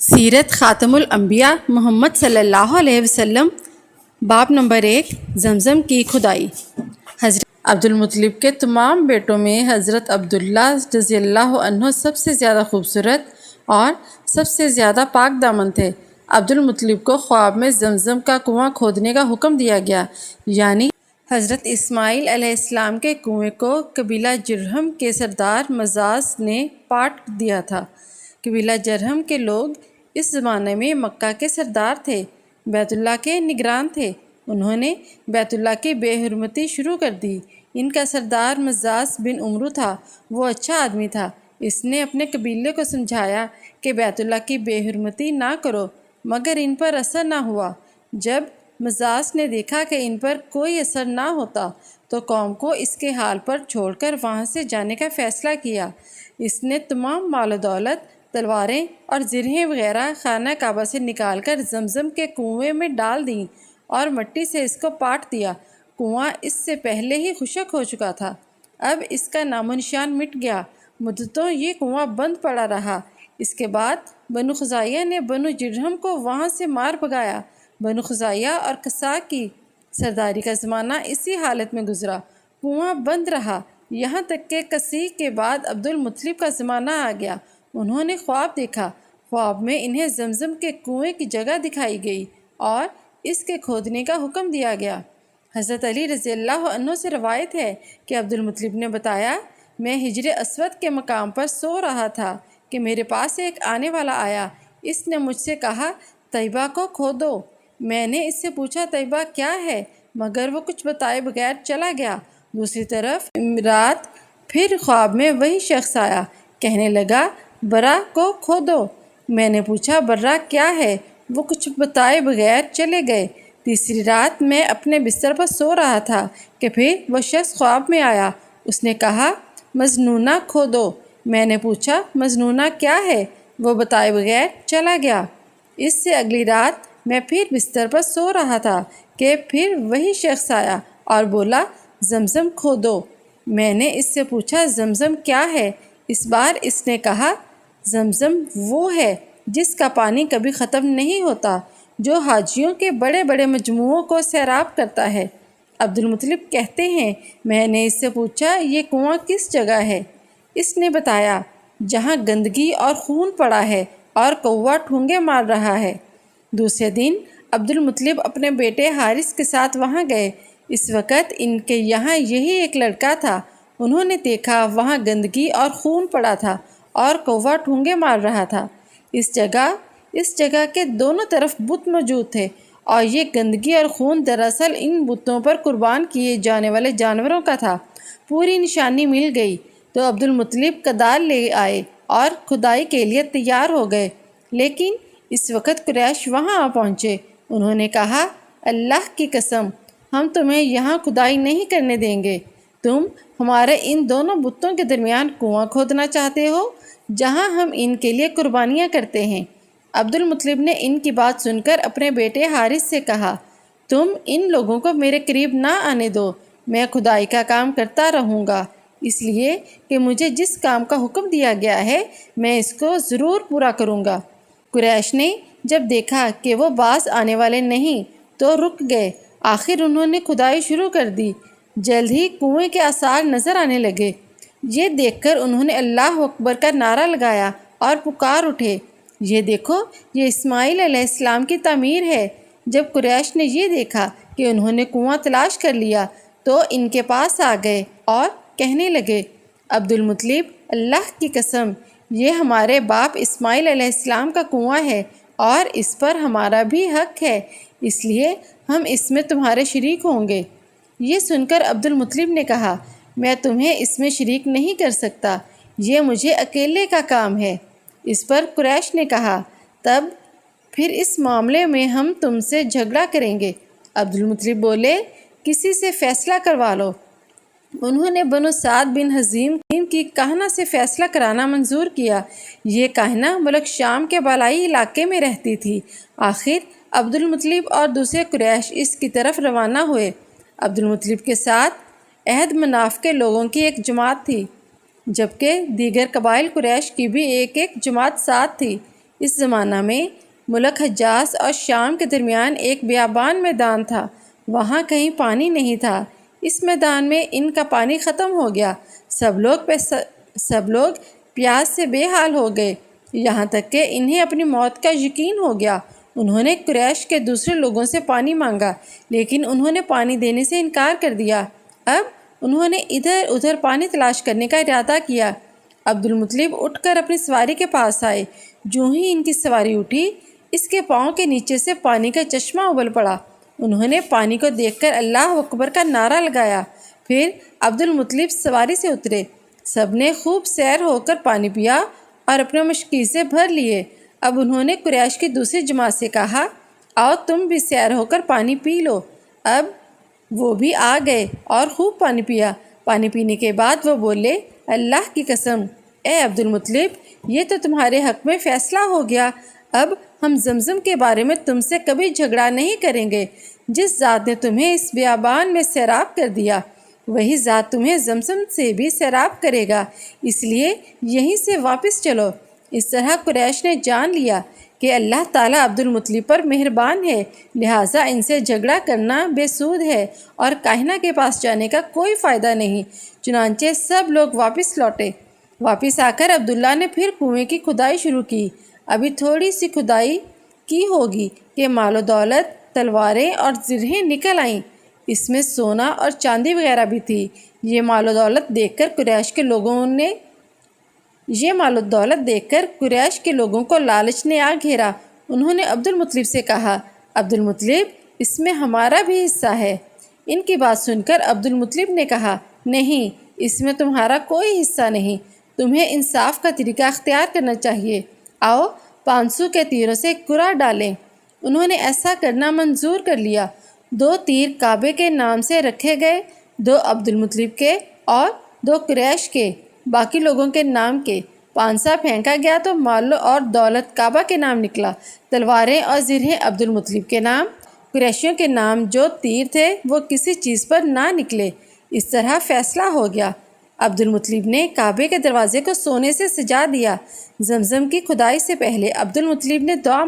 سیرت خاتم الانبیاء محمد صلی اللہ علیہ وسلم باب نمبر 1 زمزم کی کھدائی۔ حضرت عبدالمطلب کے تمام بیٹوں میں حضرت عبداللہ رضی اللہ عنہ سب سے زیادہ خوبصورت اور سب سے زیادہ پاک دامن تھے۔ عبدالمطلب کو خواب میں زمزم کا کنواں کھودنے کا حکم دیا گیا، یعنی حضرت اسماعیل علیہ السلام کے کنویں کو قبیلہ جرہم کے سردار مزاز نے پاٹ دیا تھا۔ قبیلہ جرہم کے لوگ اس زمانے میں مکہ کے سردار تھے، بیت اللہ کے نگران تھے۔ انہوں نے بیت اللہ کی بے حرمتی شروع کر دی۔ ان کا سردار مزاز بن عمرو تھا، وہ اچھا آدمی تھا۔ اس نے اپنے قبیلے کو سمجھایا کہ بیت اللہ کی بے حرمتی نہ کرو، مگر ان پر اثر نہ ہوا۔ جب مزاز نے دیکھا کہ ان پر کوئی اثر نہ ہوتا تو قوم کو اس کے حال پر چھوڑ کر وہاں سے جانے کا فیصلہ کیا۔ اس نے تمام مال و دولت، تلواریں اور زرہیں وغیرہ خانہ کعبہ سے نکال کر زمزم کے کنویں میں ڈال دیں اور مٹی سے اس کو پاٹ دیا۔ کنواں اس سے پہلے ہی خشک ہو چکا تھا، اب اس کا نام و نشان مٹ گیا۔ مدتوں یہ کنواں بند پڑا رہا۔ اس کے بعد بنو خزاعیہ نے بنو جرہم کو وہاں سے مار بھگایا۔ بنو خزاعیہ اور قصاع کی سرداری کا زمانہ اسی حالت میں گزرا، کنواں بند رہا، یہاں تک کہ قصیع کے بعد عبدالمطلب کا زمانہ آ گیا۔ انہوں نے خواب دیکھا، خواب میں انہیں زمزم کے کنویں کی جگہ دکھائی گئی اور اس کے کھودنے کا حکم دیا گیا۔ حضرت علی رضی اللہ عنہ سے روایت ہے کہ عبدالمطلب نے بتایا، میں حجر اسود کے مقام پر سو رہا تھا کہ میرے پاس ایک آنے والا آیا۔ اس نے مجھ سے کہا، طیبہ کو کھودو۔ میں نے اس سے پوچھا، طیبہ کیا ہے؟ مگر وہ کچھ بتائے بغیر چلا گیا۔ دوسری طرف رات پھر خواب میں وہی شخص آیا، کہنے لگا، برا کو کھودو۔ میں نے پوچھا، برا کیا ہے؟ وہ کچھ بتائے بغیر چلے گئے۔ تیسری رات میں اپنے بستر پر سو رہا تھا کہ پھر وہ شخص خواب میں آیا۔ اس نے کہا، مجنونہ کھودو۔ میں نے پوچھا، مجنونہ کیا ہے؟ وہ بتائے بغیر چلا گیا۔ اس سے اگلی رات میں پھر بستر پر سو رہا تھا کہ پھر وہی شخص آیا اور بولا، زمزم کھودو۔ میں نے اس سے پوچھا، زمزم کیا ہے؟ اس بار اس نے کہا، زمزم وہ ہے جس کا پانی کبھی ختم نہیں ہوتا، جو حاجیوں کے بڑے بڑے مجموعوں کو سیراب کرتا ہے۔ عبدالمطلب کہتے ہیں، میں نے اس سے پوچھا، یہ کنواں کس جگہ ہے؟ اس نے بتایا، جہاں گندگی اور خون پڑا ہے اور کوا ٹھونگے مار رہا ہے۔ دوسرے دن عبدالمطلب اپنے بیٹے حارث کے ساتھ وہاں گئے۔ اس وقت ان کے یہاں یہی ایک لڑکا تھا۔ انہوں نے دیکھا وہاں گندگی اور خون پڑا تھا اور کوا ٹھونگے مار رہا تھا۔ اس جگہ کے دونوں طرف بت موجود تھے، اور یہ گندگی اور خون دراصل ان بتوں پر قربان کیے جانے والے جانوروں کا تھا۔ پوری نشانی مل گئی تو عبدالمطلب کدال لے آئے اور کھدائی کے لیے تیار ہو گئے، لیکن اس وقت قریش وہاں آ پہنچے۔ انہوں نے کہا، اللہ کی قسم، ہم تمہیں یہاں کھدائی نہیں کرنے دیں گے۔ تم ہمارے ان دونوں بتوں کے درمیان کنواں کھودنا چاہتے ہو، جہاں ہم ان کے لیے قربانیاں کرتے ہیں۔ عبدالمطلب نے ان کی بات سن کر اپنے بیٹے حارث سے کہا، تم ان لوگوں کو میرے قریب نہ آنے دو، میں کھدائی کا کام کرتا رہوں گا، اس لیے کہ مجھے جس کام کا حکم دیا گیا ہے میں اس کو ضرور پورا کروں گا۔ قریش نے جب دیکھا کہ وہ باز آنے والے نہیں تو رک گئے۔ آخر انہوں نے کھدائی شروع کر دی۔ جلد ہی کنویں کے آثار نظر آنے لگے۔ یہ دیکھ کر انہوں نے اللہ اکبر کا نعرہ لگایا اور پکار اٹھے، یہ دیکھو، یہ اسماعیل علیہ السلام کی تعمیر ہے۔ جب قریش نے یہ دیکھا کہ انہوں نے کنواں تلاش کر لیا تو ان کے پاس آ گئے اور کہنے لگے، عبدالمطلب، اللہ کی قسم، یہ ہمارے باپ اسماعیل علیہ السلام کا کنواں ہے اور اس پر ہمارا بھی حق ہے، اس لیے ہم اس میں تمہارے شریک ہوں گے۔ یہ سن کر عبدالمطلب نے کہا، میں تمہیں اس میں شریک نہیں کر سکتا، یہ مجھے اکیلے کا کام ہے۔ اس پر قریش نے کہا، تب پھر اس معاملے میں ہم تم سے جھگڑا کریں گے۔ عبدالمطلب بولے، کسی سے فیصلہ کروا لو۔ انہوں نے بنو سعد بن حزیم کی کاہنہ سے فیصلہ کرانا منظور کیا۔ یہ کاہنہ ملک شام کے بالائی علاقے میں رہتی تھی۔ آخر عبدالمطلب اور دوسرے قریش اس کی طرف روانہ ہوئے۔ عبدالمطلب کے ساتھ عہد مناف کے لوگوں کی ایک جماعت تھی، جبکہ دیگر قبائل قریش کی بھی ایک جماعت ساتھ تھی۔ اس زمانہ میں ملک حجاز اور شام کے درمیان ایک بیابان میدان تھا، وہاں کہیں پانی نہیں تھا۔ اس میدان میں ان کا پانی ختم ہو گیا، سب لوگ پیاس سے بے حال ہو گئے، یہاں تک کہ انہیں اپنی موت کا یقین ہو گیا۔ انہوں نے قریش کے دوسرے لوگوں سے پانی مانگا، لیکن انہوں نے پانی دینے سے انکار کر دیا۔ اب انہوں نے ادھر ادھر پانی تلاش کرنے کا ارادہ کیا۔ عبد المطلب اٹھ کر اپنی سواری کے پاس آئے۔ جو ہی ان کی سواری اٹھی، اس کے پاؤں کے نیچے سے پانی کا چشمہ ابل پڑا۔ انہوں نے پانی کو دیکھ کر اللہ اکبر کا نعرہ لگایا۔ پھر عبد المطلب سواری سے اترے۔ سب نے خوب سیر ہو کر پانی پیا اور اپنے مشکیزیں بھر لیے۔ اب انہوں نے قریش کی دوسری جماعت سے کہا، آؤ تم بھی سیر ہو کر پانی پی لو۔ اب وہ بھی آ گئے اور خوب پانی پیا۔ پانی پینے کے بعد وہ بولے، اللہ کی قسم، اے عبد المطلب، یہ تو تمہارے حق میں فیصلہ ہو گیا۔ اب ہم زمزم کے بارے میں تم سے کبھی جھگڑا نہیں کریں گے۔ جس ذات نے تمہیں اس بیابان میں سیراب کر دیا، وہی ذات تمہیں زمزم سے بھی سیراب کرے گا، اس لیے یہیں سے واپس چلو۔ اس طرح قریش نے جان لیا کہ اللہ تعالیٰ عبد المطلب پر مہربان ہے، لہٰذا ان سے جھگڑا کرنا بے سود ہے اور کاہنہ کے پاس جانے کا کوئی فائدہ نہیں۔ چنانچہ سب لوگ واپس لوٹے۔ واپس آ کر عبداللہ نے پھر کنویں کی کھدائی شروع کی۔ ابھی تھوڑی سی کھدائی کی ہوگی کہ مال و دولت، تلواریں اور زرہیں نکل آئیں۔ اس میں سونا اور چاندی وغیرہ بھی تھی۔ یہ مال و دولت دیکھ کر قریش کے لوگوں کو لالچ نے آ گھیرا۔ انہوں نے عبد المطلب سے کہا، عبد المطلب، اس میں ہمارا بھی حصہ ہے۔ ان کی بات سن کر عبد المطلب نے کہا، نہیں، اس میں تمہارا کوئی حصہ نہیں، تمہیں انصاف کا طریقہ اختیار کرنا چاہیے۔ آؤ 500 کے تیروں سے کرا ڈالیں۔ انہوں نے ایسا کرنا منظور کر لیا۔ 2 تیر کعبے کے نام سے رکھے گئے، 2 عبد المطلب کے اور 2 قریش کے، باقی لوگوں کے نام کے۔ پانسا پھینکا گیا تو مال اور دولت کعبہ کے نام نکلا، تلواریں اور زرہیں عبد المطلب کے نام، قریشیوں کے نام جو تیر تھے وہ کسی چیز پر نہ نکلے۔ اس طرح فیصلہ ہو گیا۔ عبد المطلب نے کعبے کے دروازے کو سونے سے سجا دیا۔ زمزم کی کھدائی سے پہلے عبد المطلب نے دعا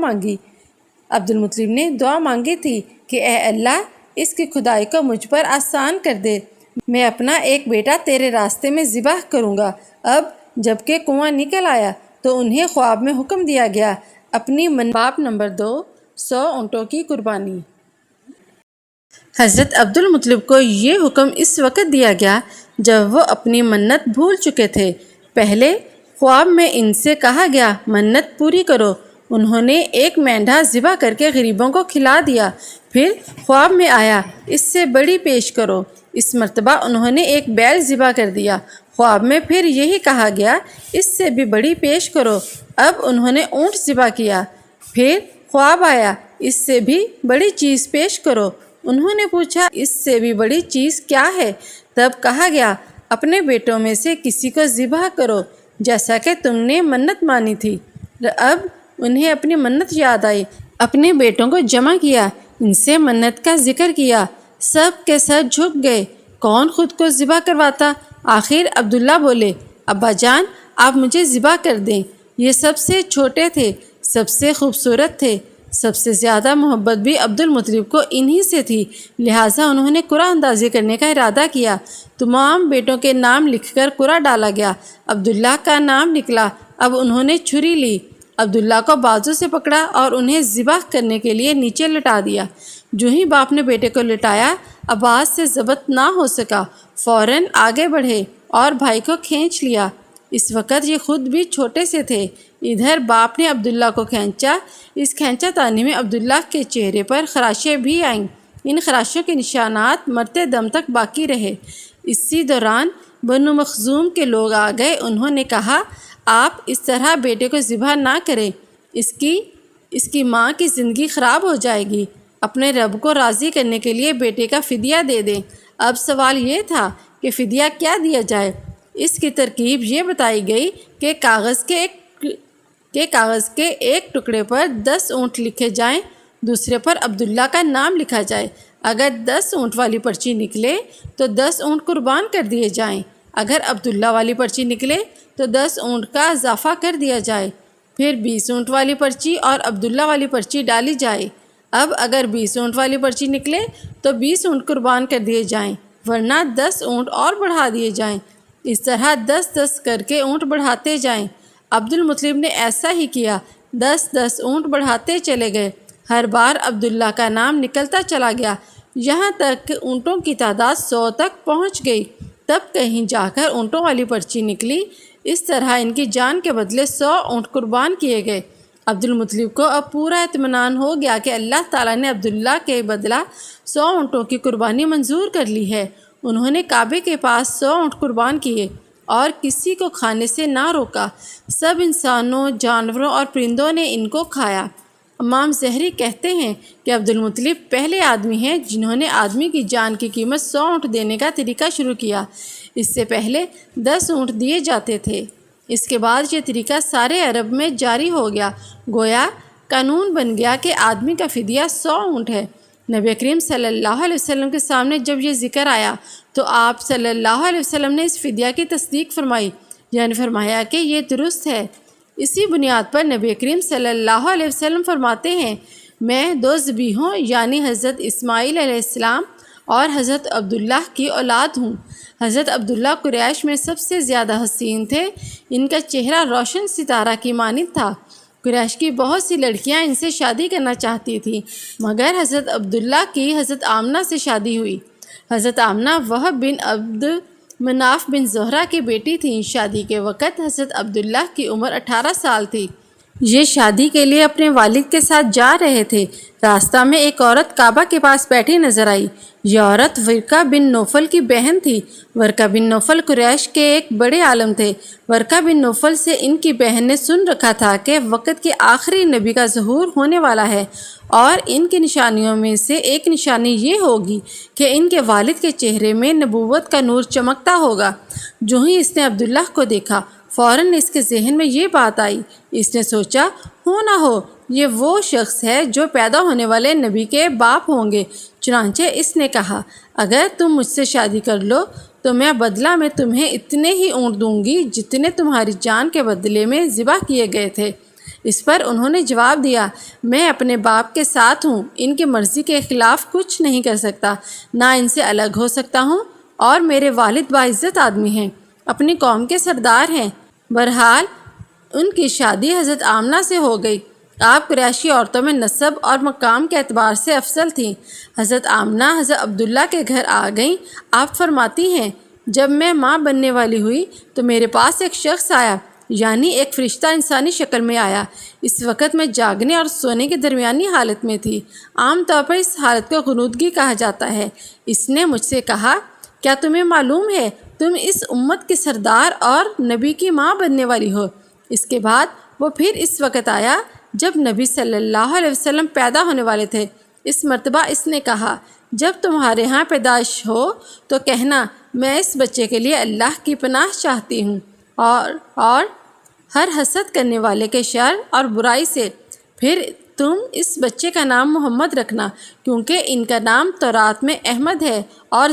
مانگی تھی کہ اے اللہ، اس کی کھدائی کو مجھ پر آسان کر دے، میں اپنا ایک بیٹا تیرے راستے میں ذبح کروں گا۔ اب جب کہ کنواں نکل آیا تو انہیں خواب میں حکم دیا گیا، اپنی باب نمبر 2، 100 اونٹوں کی قربانی۔ حضرت عبد المطلب کو یہ حکم اس وقت دیا گیا جب وہ اپنی منت بھول چکے تھے۔ پہلے خواب میں ان سے کہا گیا، منت پوری کرو۔ انہوں نے ایک مینڈھا ذبح کر کے غریبوں کو کھلا دیا۔ پھر خواب میں آیا، اس سے بڑی پیش کرو۔ اس مرتبہ انہوں نے ایک بیل ذبح کر دیا۔ خواب میں پھر یہی کہا گیا، اس سے بھی بڑی پیش کرو۔ اب انہوں نے اونٹ ذبح کیا۔ پھر خواب آیا، اس سے بھی بڑی چیز پیش کرو۔ انہوں نے پوچھا، اس سے بھی بڑی چیز کیا ہے؟ تب کہا گیا، اپنے بیٹوں میں سے کسی کو ذبح کرو جیسا کہ تم نے منت مانی تھی۔ اب انہیں اپنی منت یاد آئی، اپنے بیٹوں کو جمع کیا، ان سے منت کا ذکر کیا۔ سب کے سر جھک گئے، کون خود کو ذبح کرواتا؟ آخر عبداللہ بولے، ابا جان، آپ مجھے ذبح کر دیں۔ یہ سب سے چھوٹے تھے، سب سے خوبصورت تھے، سب سے زیادہ محبت بھی عبد المطلب کو انہی سے تھی، لہٰذا انہوں نے قرعہ اندازی کرنے کا ارادہ کیا۔ تمام بیٹوں کے نام لکھ کر قرعہ ڈالا گیا۔ عبداللہ کا نام نکلا۔ اب انہوں نے چھری لی، عبداللہ کو بازو سے پکڑا اور انہیں ذبح کرنے کے لیے نیچے لٹا دیا۔ جو ہی باپ نے بیٹے کو لٹایا، آواز سے ضبط نہ ہو سکا، فوراً آگے بڑھے اور بھائی کو کھینچ لیا۔ اس وقت یہ خود بھی چھوٹے سے تھے۔ ادھر باپ نے عبداللہ کو کھینچا۔ اس کھینچا تانی میں عبداللہ کے چہرے پر خراشیں بھی آئیں۔ ان خراشوں کے نشانات مرتے دم تک باقی رہے۔ اسی دوران بنو مخزوم کے لوگ آ گئے۔ انہوں نے کہا، آپ اس طرح بیٹے کو ذبح نہ کریں، اس کی ماں کی زندگی خراب ہو جائے گی۔ اپنے رب کو راضی کرنے کے لیے بیٹے کا فدیہ دے دیں۔ اب سوال یہ تھا کہ فدیہ کیا دیا جائے؟ اس کی ترکیب یہ بتائی گئی کہ کاغذ کے ایک ٹکڑے پر 10 اونٹ لکھے جائیں، دوسرے پر عبداللہ کا نام لکھا جائے۔ اگر 10 اونٹ والی پرچی نکلے تو 10 اونٹ قربان کر دیے جائیں۔ اگر عبداللہ والی پرچی نکلے تو 10 اونٹ کا اضافہ کر دیا جائے۔ پھر 20 اونٹ والی پرچی اور عبداللہ والی پرچی ڈالی جائے۔ اب اگر 20 اونٹ والی پرچی نکلے تو 20 اونٹ قربان کر دیے جائیں، ورنہ 10 اونٹ اور بڑھا دیے جائیں۔ اس طرح 10 کر کے اونٹ بڑھاتے جائیں۔ عبدالمطلب نے ایسا ہی کیا، 10 اونٹ بڑھاتے چلے گئے۔ ہر بار عبداللہ کا نام نکلتا چلا گیا، یہاں تک کہ اونٹوں کی تعداد 100 تک پہنچ گئی۔ تب کہیں جا کر اونٹوں والی پرچی نکلی۔ اس طرح ان کی جان کے بدلے 100 اونٹ قربان کیے گئے۔ عبدالمطلب کو اب پورا اطمینان ہو گیا کہ اللہ تعالیٰ نے عبداللہ کے بدلہ 100 اونٹوں کی قربانی منظور کر لی ہے۔ انہوں نے کعبے کے پاس 100 اونٹ قربان کیے اور کسی کو کھانے سے نہ روکا۔ سب انسانوں، جانوروں اور پرندوں نے ان کو کھایا۔ امام زہری کہتے ہیں کہ عبدالمطلب پہلے آدمی ہیں جنہوں نے آدمی کی جان کی قیمت 100 اونٹ دینے کا طریقہ شروع کیا۔ اس سے پہلے 10 اونٹ دیے جاتے تھے۔ اس کے بعد یہ طریقہ سارے عرب میں جاری ہو گیا، گویا قانون بن گیا کہ آدمی کا فدیہ 100 اونٹ ہے۔ نبی کریم صلی اللہ علیہ وسلم کے سامنے جب یہ ذکر آیا تو آپ صلی اللہ علیہ وسلم نے اس فدیہ کی تصدیق فرمائی، یعنی فرمایا کہ یہ درست ہے۔ اسی بنیاد پر نبی کریم صلی اللہ علیہ وسلم فرماتے ہیں، میں 2 ذبیحوں یعنی حضرت اسماعیل علیہ السلام اور حضرت عبداللہ کی اولاد ہوں۔ حضرت عبداللہ قریش میں سب سے زیادہ حسین تھے۔ ان کا چہرہ روشن ستارہ کی مانند تھا۔ قریش کی بہت سی لڑکیاں ان سے شادی کرنا چاہتی تھیں، مگر حضرت عبداللہ کی حضرت آمنہ سے شادی ہوئی۔ حضرت آمنہ وہب بن عبد مناف بن زہرہ کی بیٹی تھیں۔ شادی کے وقت حضرت عبداللہ کی عمر 18 سال تھی۔ یہ شادی کے لیے اپنے والد کے ساتھ جا رہے تھے۔ راستہ میں ایک عورت کعبہ کے پاس بیٹھی نظر آئی۔ یہ عورت ورقہ بن نوفل کی بہن تھی۔ ورقہ بن نوفل قریش کے ایک بڑے عالم تھے۔ ورقہ بن نوفل سے ان کی بہن نے سن رکھا تھا کہ وقت کے آخری نبی کا ظہور ہونے والا ہے، اور ان کی نشانیوں میں سے ایک نشانی یہ ہوگی کہ ان کے والد کے چہرے میں نبوت کا نور چمکتا ہوگا۔ جو ہی اس نے عبداللہ کو دیکھا، فوراً اس کے ذہن میں یہ بات آئی۔ اس نے سوچا، ہو نہ ہو یہ وہ شخص ہے جو پیدا ہونے والے نبی کے باپ ہوں گے۔ چنانچہ اس نے کہا، اگر تم مجھ سے شادی کر لو تو میں بدلہ میں تمہیں اتنے ہی اونٹ دوں گی جتنے تمہاری جان کے بدلے میں ذبح کیے گئے تھے۔ اس پر انہوں نے جواب دیا، میں اپنے باپ کے ساتھ ہوں، ان کی مرضی کے خلاف کچھ نہیں کر سکتا، نہ ان سے الگ ہو سکتا ہوں، اور میرے والد باعزت آدمی ہیں، اپنی قوم کے سردار ہیں۔ بہرحال ان کی شادی حضرت آمنہ سے ہو گئی۔ آپ قریشی عورتوں میں نسب اور مقام کے اعتبار سے افضل تھیں۔ حضرت آمنہ حضرت عبداللہ کے گھر آ گئیں۔ آپ فرماتی ہیں، جب میں ماں بننے والی ہوئی تو میرے پاس ایک شخص آیا، یعنی ایک فرشتہ انسانی شکل میں آیا۔ اس وقت میں جاگنے اور سونے کی درمیانی حالت میں تھی۔ عام طور پر اس حالت کو غنودگی کہا جاتا ہے۔ اس نے مجھ سے کہا، کیا تمہیں معلوم ہے تم اس امت کے سردار اور نبی کی ماں بننے والی ہو؟ اس کے بعد وہ پھر اس وقت آیا جب نبی صلی اللہ علیہ وسلم پیدا ہونے والے تھے۔ اس مرتبہ اس نے کہا، جب تمہارے ہاں پیدائش ہو تو کہنا، میں اس بچے کے لیے اللہ کی پناہ چاہتی ہوں اور ہر حسد کرنے والے کے شر اور برائی سے۔ پھر تم اس بچے کا نام محمد رکھنا، کیونکہ ان کا نام تورات میں احمد ہے، اور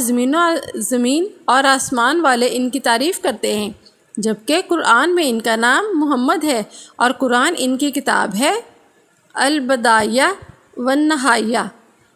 زمین اور آسمان والے ان کی تعریف کرتے ہیں، جبکہ قرآن میں ان کا نام محمد ہے، اور قرآن ان کی کتاب ہے البدایہ والنہایہ۔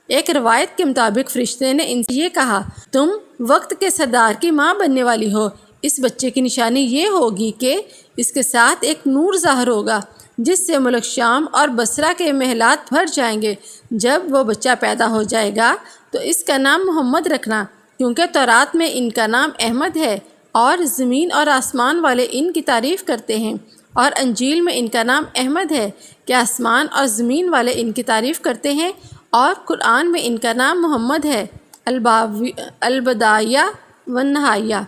ایک روایت کے مطابق فرشتے نے ان سے یہ کہا، تم وقت کے سردار کی ماں بننے والی ہو۔ اس بچے کی نشانی یہ ہوگی کہ اس کے ساتھ ایک نور ظاہر ہوگا جس سے ملک شام اور بصرہ کے محلات بھر جائیں گے۔ جب وہ بچہ پیدا ہو جائے گا تو اس کا نام محمد رکھنا، کیونکہ تورات میں ان کا نام احمد ہے، اور زمین اور آسمان والے ان کی تعریف کرتے ہیں، اور انجیل میں ان کا نام احمد ہے کہ آسمان اور زمین والے ان کی تعریف کرتے ہیں، اور قرآن میں ان کا نام محمد ہے البدایہ والنہایہ۔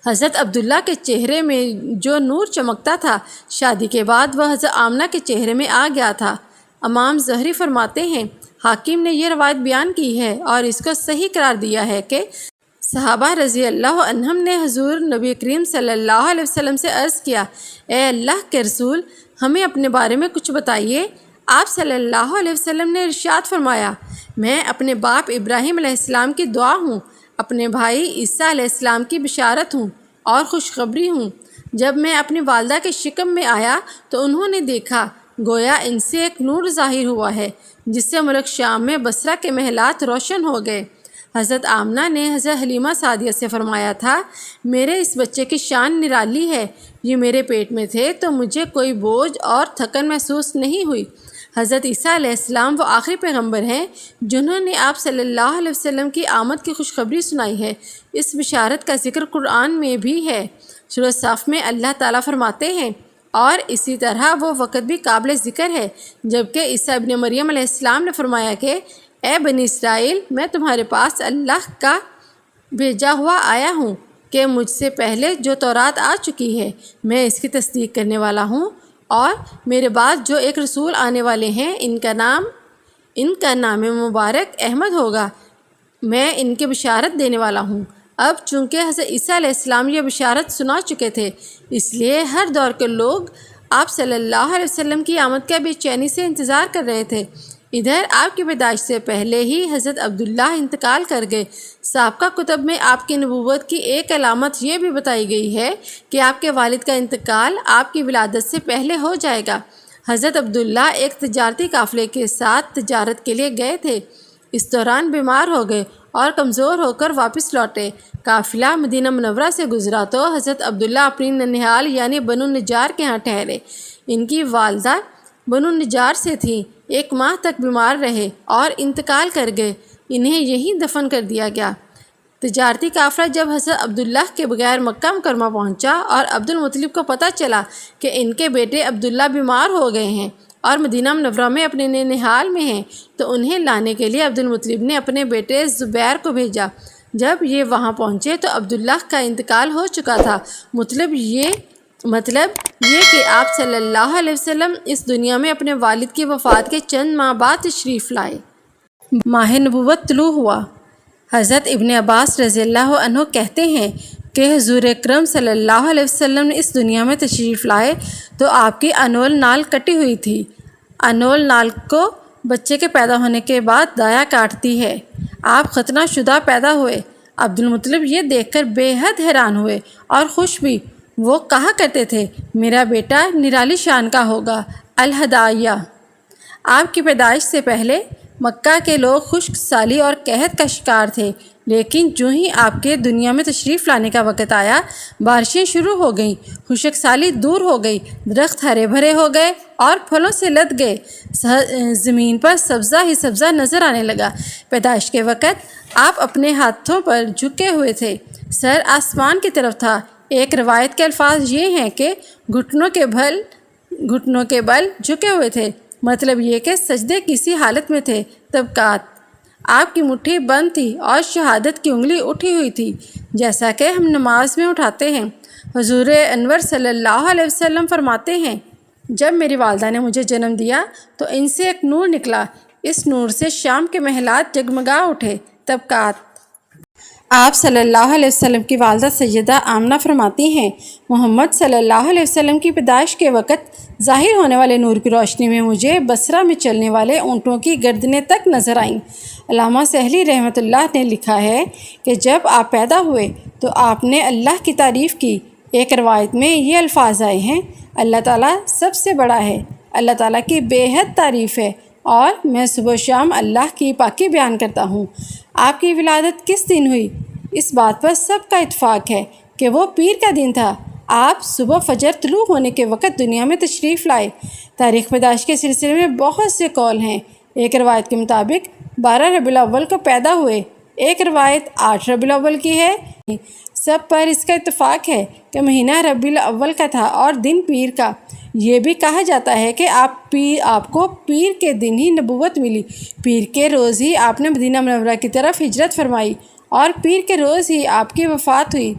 حضرت عبداللہ کے چہرے میں جو نور چمکتا تھا، شادی کے بعد وہ حضرت آمنہ کے چہرے میں آ گیا تھا۔ امام زہری فرماتے ہیں، حاکم نے یہ روایت بیان کی ہے اور اس کو صحیح قرار دیا ہے کہ صحابہ رضی اللہ عنہم نے حضور نبی کریم صلی اللہ علیہ وسلم سے عرض کیا، اے اللہ کے رسول، ہمیں اپنے بارے میں کچھ بتائیے۔ آپ صلی اللہ علیہ وسلم نے ارشاد فرمایا، میں اپنے باپ ابراہیم علیہ السلام کی دعا ہوں، اپنے بھائی عیسیٰ علیہ السلام کی بشارت ہوں اور خوشخبری ہوں۔ جب میں اپنی والدہ کے شکم میں آیا تو انہوں نے دیکھا گویا ان سے ایک نور ظاہر ہوا ہے جس سے ملک شام میں بصرہ کے محلات روشن ہو گئے۔ حضرت آمنہ نے حضرت حلیمہ سعدیہ سے فرمایا تھا، میرے اس بچے کی شان نرالی ہے، یہ میرے پیٹ میں تھے تو مجھے کوئی بوجھ اور تھکن محسوس نہیں ہوئی۔ حضرت عیسیٰ علیہ السلام وہ آخری پیغمبر ہیں جنہوں نے آپ صلی اللہ علیہ وسلم کی آمد کی خوشخبری سنائی ہے۔ اس بشارت کا ذکر قرآن میں بھی ہے۔ سورہ صف میں اللہ تعالیٰ فرماتے ہیں، اور اسی طرح وہ وقت بھی قابل ذکر ہے جبکہ عیسیٰ ابن مریم علیہ السلام نے فرمایا کہ اے بنی اسرائیل، میں تمہارے پاس اللہ کا بھیجا ہوا آیا ہوں کہ مجھ سے پہلے جو تورات آ چکی ہے میں اس کی تصدیق کرنے والا ہوں، اور میرے بعد جو ایک رسول آنے والے ہیں ان کا نام مبارک احمد ہوگا، میں ان کے بشارت دینے والا ہوں۔ اب چونکہ حضرت عیسیٰ علیہ السلام یہ بشارت سنا چکے تھے، اس لیے ہر دور کے لوگ آپ صلی اللہ علیہ وسلم کی آمد کا بے چینی سے انتظار کر رہے تھے۔ ادھر آپ کی پیدائش سے پہلے ہی حضرت عبداللہ انتقال کر گئے۔ سابقہ کتب میں آپ کی نبوت کی ایک علامت یہ بھی بتائی گئی ہے کہ آپ کے والد کا انتقال آپ کی ولادت سے پہلے ہو جائے گا۔ حضرت عبداللہ ایک تجارتی قافلے کے ساتھ تجارت کے لیے گئے تھے، اس دوران بیمار ہو گئے اور کمزور ہو کر واپس لوٹے۔ قافلہ مدینہ منورہ سے گزرا تو حضرت عبداللہ اپنی ننھیال یعنی بنو النجار کے ہاں ٹھہرے۔ ان کی والدہ بنو النجار سے تھیں، 1 ماہ تک بیمار رہے اور انتقال کر گئے، انہیں یہیں دفن کر دیا گیا۔ تجارتی قافلہ جب حضرت عبداللہ کے بغیر مکہ مکرمہ پہنچا اور عبد المطلب کو پتہ چلا کہ ان کے بیٹے عبداللہ بیمار ہو گئے ہیں اور مدینہ منورہ میں اپنے ننھیال میں ہیں، تو انہیں لانے کے لیے عبد المطلب نے اپنے بیٹے زبیر کو بھیجا۔ جب یہ وہاں پہنچے تو عبداللہ کا انتقال ہو چکا تھا۔ مطلب یہ کہ آپ صلی اللہ علیہ وسلم اس دنیا میں اپنے والد کی وفات کے چند ماہ بعد تشریف لائے۔ ماہ نبوت طلوع ہوا۔ حضرت ابن عباس رضی اللہ عنہ کہتے ہیں کہ حضور اکرم صلی اللہ علیہ وسلم نے اس دنیا میں تشریف لائے تو آپ کی انول نال کٹی ہوئی تھی۔ انول نال کو بچے کے پیدا ہونے کے بعد دایا کاٹتی ہے۔ آپ ختنہ شدہ پیدا ہوئے۔ عبد المطلب یہ دیکھ کر بے حد حیران ہوئے اور خوش بھی۔ وہ کہا کرتے تھے، میرا بیٹا نرالی شان کا ہوگا، الہدایہ۔ آپ کی پیدائش سے پہلے مکہ کے لوگ خشک سالی اور قحط کا شکار تھے، لیکن جو ہی آپ کے دنیا میں تشریف لانے کا وقت آیا بارشیں شروع ہو گئیں، خشک سالی دور ہو گئی، درخت ہرے بھرے ہو گئے اور پھلوں سے لد گئے، زمین پر سبزہ ہی سبزہ نظر آنے لگا۔ پیدائش کے وقت آپ اپنے ہاتھوں پر جھکے ہوئے تھے، سر آسمان کی طرف تھا۔ ایک روایت کے الفاظ یہ ہیں کہ گھٹنوں کے بل جھکے ہوئے تھے، مطلب یہ کہ سجدے کسی حالت میں تھے۔ طبقات: آپ کی مٹھی بند تھی اور شہادت کی انگلی اٹھی ہوئی تھی، جیسا کہ ہم نماز میں اٹھاتے ہیں۔ حضور انور صلی اللہ علیہ وسلم فرماتے ہیں، جب میری والدہ نے مجھے جنم دیا تو ان سے ایک نور نکلا، اس نور سے شام کے محلات جگمگا اٹھے۔ طبقات: آپ صلی اللہ علیہ وسلم کی والدہ سیدہ آمنہ فرماتی ہیں، محمد صلی اللہ علیہ وسلم کی پیدائش کے وقت ظاہر ہونے والے نور کی روشنی میں مجھے بصرہ میں چلنے والے اونٹوں کی گردنیں تک نظر آئیں۔ علامہ سہلی رحمۃ اللہ نے لکھا ہے کہ جب آپ پیدا ہوئے تو آپ نے اللہ کی تعریف کی۔ ایک روایت میں یہ الفاظ آئے ہیں، اللہ تعالیٰ سب سے بڑا ہے، اللہ تعالیٰ کی بے حد تعریف ہے اور میں صبح و شام اللہ کی پاکی بیان کرتا ہوں۔ آپ کی ولادت کس دن ہوئی؟ اس بات پر سب کا اتفاق ہے کہ وہ پیر کا دن تھا۔ آپ صبح فجر طلوع ہونے کے وقت دنیا میں تشریف لائے۔ تاریخ پیدائش کے سلسلے میں بہت سے قول ہیں۔ ایک روایت کے مطابق 12 ربیع الاول کو پیدا ہوئے، ایک روایت 8 ربیع الاول کی ہے۔ سب پر اس کا اتفاق ہے کہ مہینہ ربیع الاول کا تھا اور دن پیر کا۔ یہ بھی کہا جاتا ہے کہ آپ کو پیر کے دن ہی نبوت ملی، پیر کے روز ہی آپ نے مدینہ منورہ کی طرف ہجرت فرمائی اور پیر کے روز ہی آپ کی وفات ہوئی۔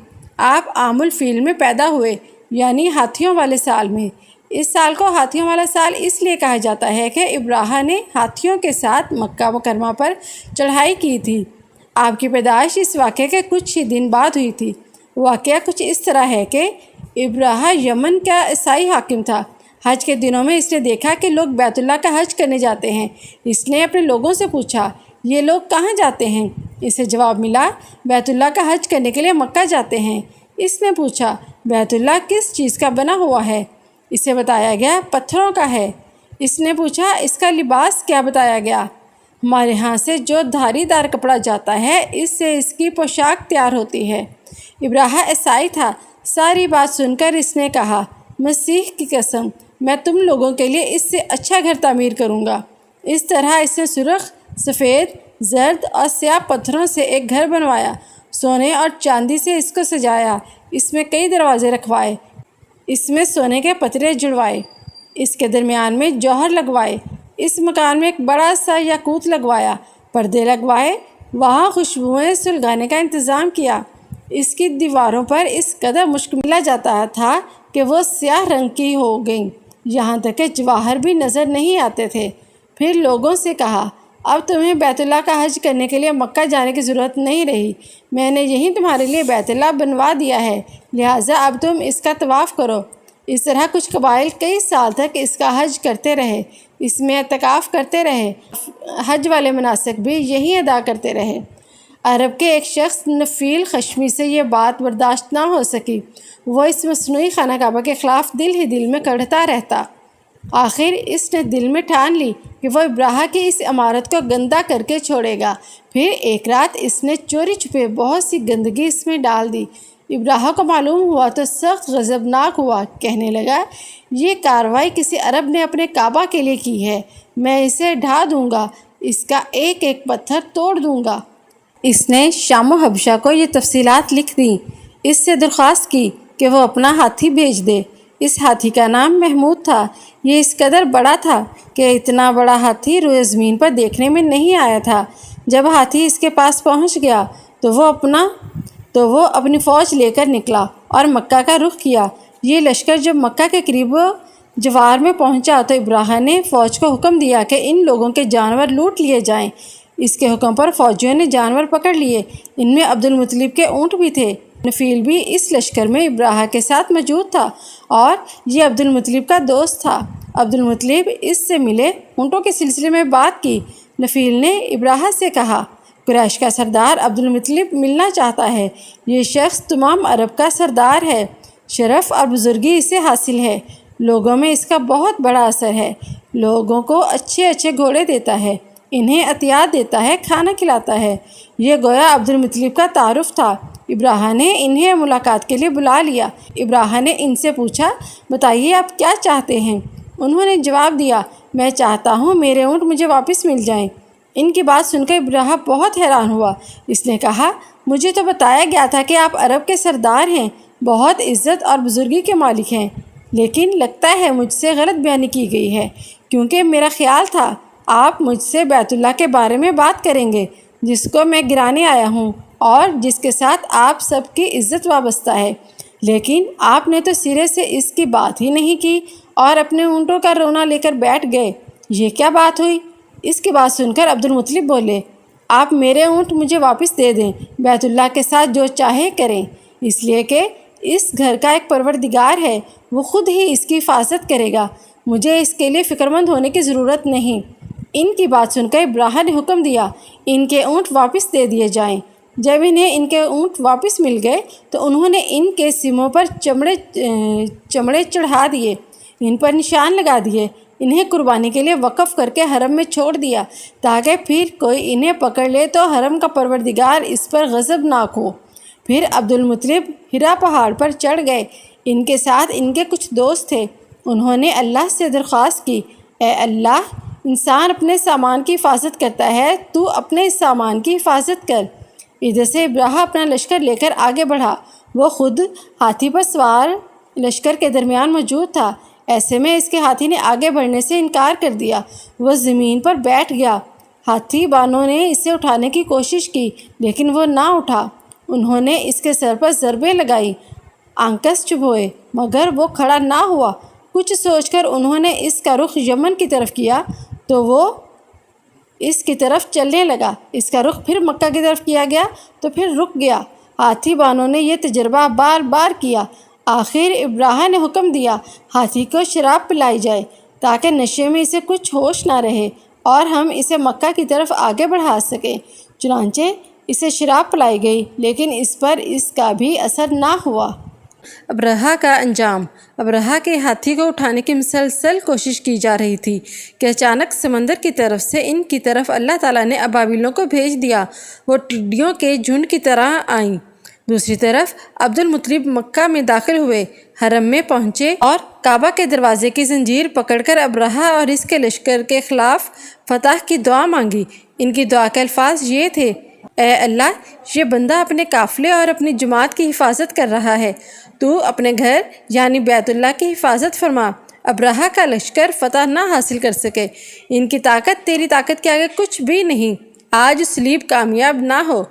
آپ عام الفیل میں پیدا ہوئے، یعنی ہاتھیوں والے سال میں۔ اس سال کو ہاتھیوں والا سال اس لیے کہا جاتا ہے کہ ابراہا نے ہاتھیوں کے ساتھ مکہ مکرمہ پر چڑھائی کی تھی۔ آپ کی پیدائش اس واقعے کے کچھ ہی دن بعد ہوئی تھی۔ واقعہ کچھ اس طرح ہے کہ ابراہا یمن کا عیسائی حاکم تھا۔ حج کے دنوں میں اس نے دیکھا کہ لوگ بیت اللہ کا حج کرنے جاتے ہیں۔ اس نے اپنے لوگوں سے پوچھا، یہ لوگ کہاں جاتے ہیں؟ اسے جواب ملا، بیت اللہ کا حج کرنے کے لیے مکہ جاتے ہیں۔ اس نے پوچھا بیت اللہ کس چیز کا بنا ہوا ہے؟ اسے بتایا گیا پتھروں کا ہے۔ اس نے پوچھا اس کا لباس کیا؟ بتایا گیا ہمارے ہاں سے جو دھاری دار کپڑا جاتا ہے اس سے اس کی پوشاک تیار ہوتی ہے۔ ابراہ عیسائی تھا۔ ساری بات سن کر اس نے کہا مسیح کی قسم میں تم لوگوں کے لیے اس سے اچھا گھر تعمیر کروں گا۔ اس طرح اس نے سرخ، سفید، زرد اور سیاہ پتھروں سے ایک گھر بنوایا، سونے اور چاندی سے اس کو سجایا، اس میں کئی دروازے رکھوائے، اس میں سونے کے پترے جڑوائے، اس کے درمیان میں جوہر لگوائے، اس مکان میں ایک بڑا سا یاقوت لگوایا، پردے لگوائے، وہاں خوشبوئیں سلگانے کا انتظام کیا۔ اس کی دیواروں پر اس قدر مشک ملا جاتا تھا کہ وہ سیاہ رنگ کی ہو گئیں، یہاں تک کہ جواہر بھی نظر نہیں آتے تھے۔ پھر لوگوں سے کہا اب تمہیں بیت اللہ کا حج کرنے کے لیے مکہ جانے کی ضرورت نہیں رہی، میں نے یہیں تمہارے لیے بیت اللہ بنوا دیا ہے، لہٰذا اب تم اس کا طواف کرو۔ اس طرح کچھ قبائل کئی سال تک اس کا حج کرتے رہے، اس میں اعتکاف کرتے رہے، حج والے مناسک بھی یہی ادا کرتے رہے۔ عرب کے ایک شخص نفیل خشمی سے یہ بات برداشت نہ ہو سکی، وہ اس مصنوعی خانہ کعبہ کے خلاف دل ہی دل میں کڑھتا رہتا۔ آخر اس نے دل میں ٹھان لی کہ وہ ابراہ کی اس عمارت کو گندہ کر کے چھوڑے گا۔ پھر ایک رات اس نے چوری چھپے بہت سی گندگی اس میں ڈال دی۔ ابراہ کو معلوم ہوا تو سخت غضبناک ہوا، کہنے لگا یہ کارروائی کسی عرب نے اپنے کعبہ کے لیے کی ہے، میں اسے ڈھا دوں گا، اس کا ایک ایک پتھر توڑ دوں گا۔ اس نے شام و حبشہ کو یہ تفصیلات لکھ دیں، اس سے درخواست کی کہ وہ اپنا ہاتھی بھیج دے۔ اس ہاتھی کا نام محمود تھا۔ یہ اس قدر بڑا تھا کہ اتنا بڑا ہاتھی روئے زمین پر دیکھنے میں نہیں آیا تھا۔ جب ہاتھی اس کے پاس پہنچ گیا تو وہ اپنی فوج لے کر نکلا اور مکہ کا رخ کیا۔ یہ لشکر جب مکہ کے قریب جوار میں پہنچا تو ابراہ نے فوج کو حکم دیا کہ ان لوگوں کے جانور لوٹ لیے جائیں۔ اس کے حکم پر فوجیوں نے جانور پکڑ لیے، ان میں عبد المطلب کے اونٹ بھی تھے۔ نفیل بھی اس لشکر میں ابراہ کے ساتھ موجود تھا اور یہ عبد المطلب کا دوست تھا۔ عبد المطلب اس سے ملے، اونٹوں کے سلسلے میں بات کی۔ نفیل نے ابراہ سے کہا قریش کا سردار عبد المطلب ملنا چاہتا ہے، یہ شخص تمام عرب کا سردار ہے، شرف اور بزرگی اسے حاصل ہے، لوگوں میں اس کا بہت بڑا اثر ہے، لوگوں کو اچھے اچھے گھوڑے دیتا ہے، انہیں عطیات دیتا ہے، کھانا کھلاتا ہے۔ یہ گویا عبد المطلب کا تعارف تھا۔ ابراہ نے انہیں ملاقات کے لیے بلا لیا۔ ابراہ نے ان سے پوچھا بتائیے آپ کیا چاہتے ہیں؟ انہوں نے جواب دیا میں چاہتا ہوں میرے اونٹ مجھے واپس مل جائیں۔ ان کی بات سن کر ابراہ بہت حیران ہوا۔ اس نے کہا مجھے تو بتایا گیا تھا کہ آپ عرب کے سردار ہیں، بہت عزت اور بزرگی کے مالک ہیں، لیکن لگتا ہے مجھ سے غلط بیانی کی گئی ہے، کیونکہ میرا خیال تھا آپ مجھ سے بیت اللہ کے بارے میں بات کریں گے جس کو میں گرانے آیا ہوں اور جس کے ساتھ آپ سب کی عزت وابستہ ہے، لیکن آپ نے تو سرے سے اس کی بات ہی نہیں کی اور اپنے اونٹوں کا رونا لے کر بیٹھ گئے۔ یہ کیا بات ہوئی؟ اس کی بات سن کر عبد المطلب بولے آپ میرے اونٹ مجھے واپس دے دیں، بیت اللہ کے ساتھ جو چاہے کریں، اس لیے کہ اس گھر کا ایک پروردگار ہے، وہ خود ہی اس کی حفاظت کرے گا، مجھے اس کے لیے فکر مند ہونے کی ضرورت نہیں۔ ان کی بات سن کر ابراہ نے حکم دیا ان کے اونٹ واپس دے دیے جائیں۔ جب انہیں ان کے اونٹ واپس مل گئے تو انہوں نے ان کے سموں پر چمڑے چڑھا دیے، ان پر نشان لگا دیے، انہیں قربانی کے لیے وقف کر کے حرم میں چھوڑ دیا تاکہ پھر کوئی انہیں پکڑ لے تو حرم کا پروردگار اس پر غضبناک ہو۔ پھر عبد المطلب ہرا پہاڑ پر چڑھ گئے، ان کے ساتھ ان کے کچھ دوست تھے۔ انہوں نے اللہ سے درخواست کی اے اللہ، انسان اپنے سامان کی حفاظت کرتا ہے، تو اپنے سامان کی حفاظت کر۔ ادھر سے ابراہ اپنا لشکر لے کر آگے بڑھا، وہ خود ہاتھی پر سوار لشکر کے درمیان موجود تھا۔ ایسے میں اس کے ہاتھی نے آگے بڑھنے سے انکار کر دیا، وہ زمین پر بیٹھ گیا۔ ہاتھی بانوں نے اسے اٹھانے کی کوشش کی لیکن وہ نہ اٹھا۔ انہوں نے اس کے سر پر ضربیں لگائی، آنکس چبھوئے مگر وہ کھڑا نہ ہوا۔ کچھ سوچ کر انہوں نے اس کا رخ یمن کی طرف کیا تو وہ اس کی طرف چلنے لگا، اس کا رخ پھر مکہ کی طرف کیا گیا تو پھر رک گیا۔ ہاتھی بانوں نے یہ تجربہ بار بار کیا۔ آخر ابراہ نے حکم دیا ہاتھی کو شراب پلائی جائے تاکہ نشے میں اسے کچھ ہوش نہ رہے اور ہم اسے مکہ کی طرف آگے بڑھا سکیں۔ چنانچہ اسے شراب پلائی گئی، لیکن اس پر اس کا بھی اثر نہ ہوا۔ ابرہہ کا انجام۔ ابرہہ کے ہاتھی کو اٹھانے کی مسلسل کوشش کی جا رہی تھی کہ اچانک سمندر کی طرف سے ان کی طرف اللہ تعالیٰ نے ابابیلوں کو بھیج دیا۔ وہ ٹڈیوں کے جھنڈ کی طرح آئیں۔ دوسری طرف عبد المطلب مکہ میں داخل ہوئے، حرم میں پہنچے اور کعبہ کے دروازے کی زنجیر پکڑ کر ابرہہ اور اس کے لشکر کے خلاف فتح کی دعا مانگی۔ ان کی دعا کے الفاظ یہ تھے: اے اللہ، یہ بندہ اپنے قافلے اور اپنی جماعت کی حفاظت کر رہا ہے، تو اپنے گھر یعنی بیت اللہ کی حفاظت فرما، ابرہہ کا لشکر فتح نہ حاصل کر سکے۔ ان کی طاقت تیری طاقت کے آگے کچھ بھی نہیں، آج سلیب کامیاب نہ ہو۔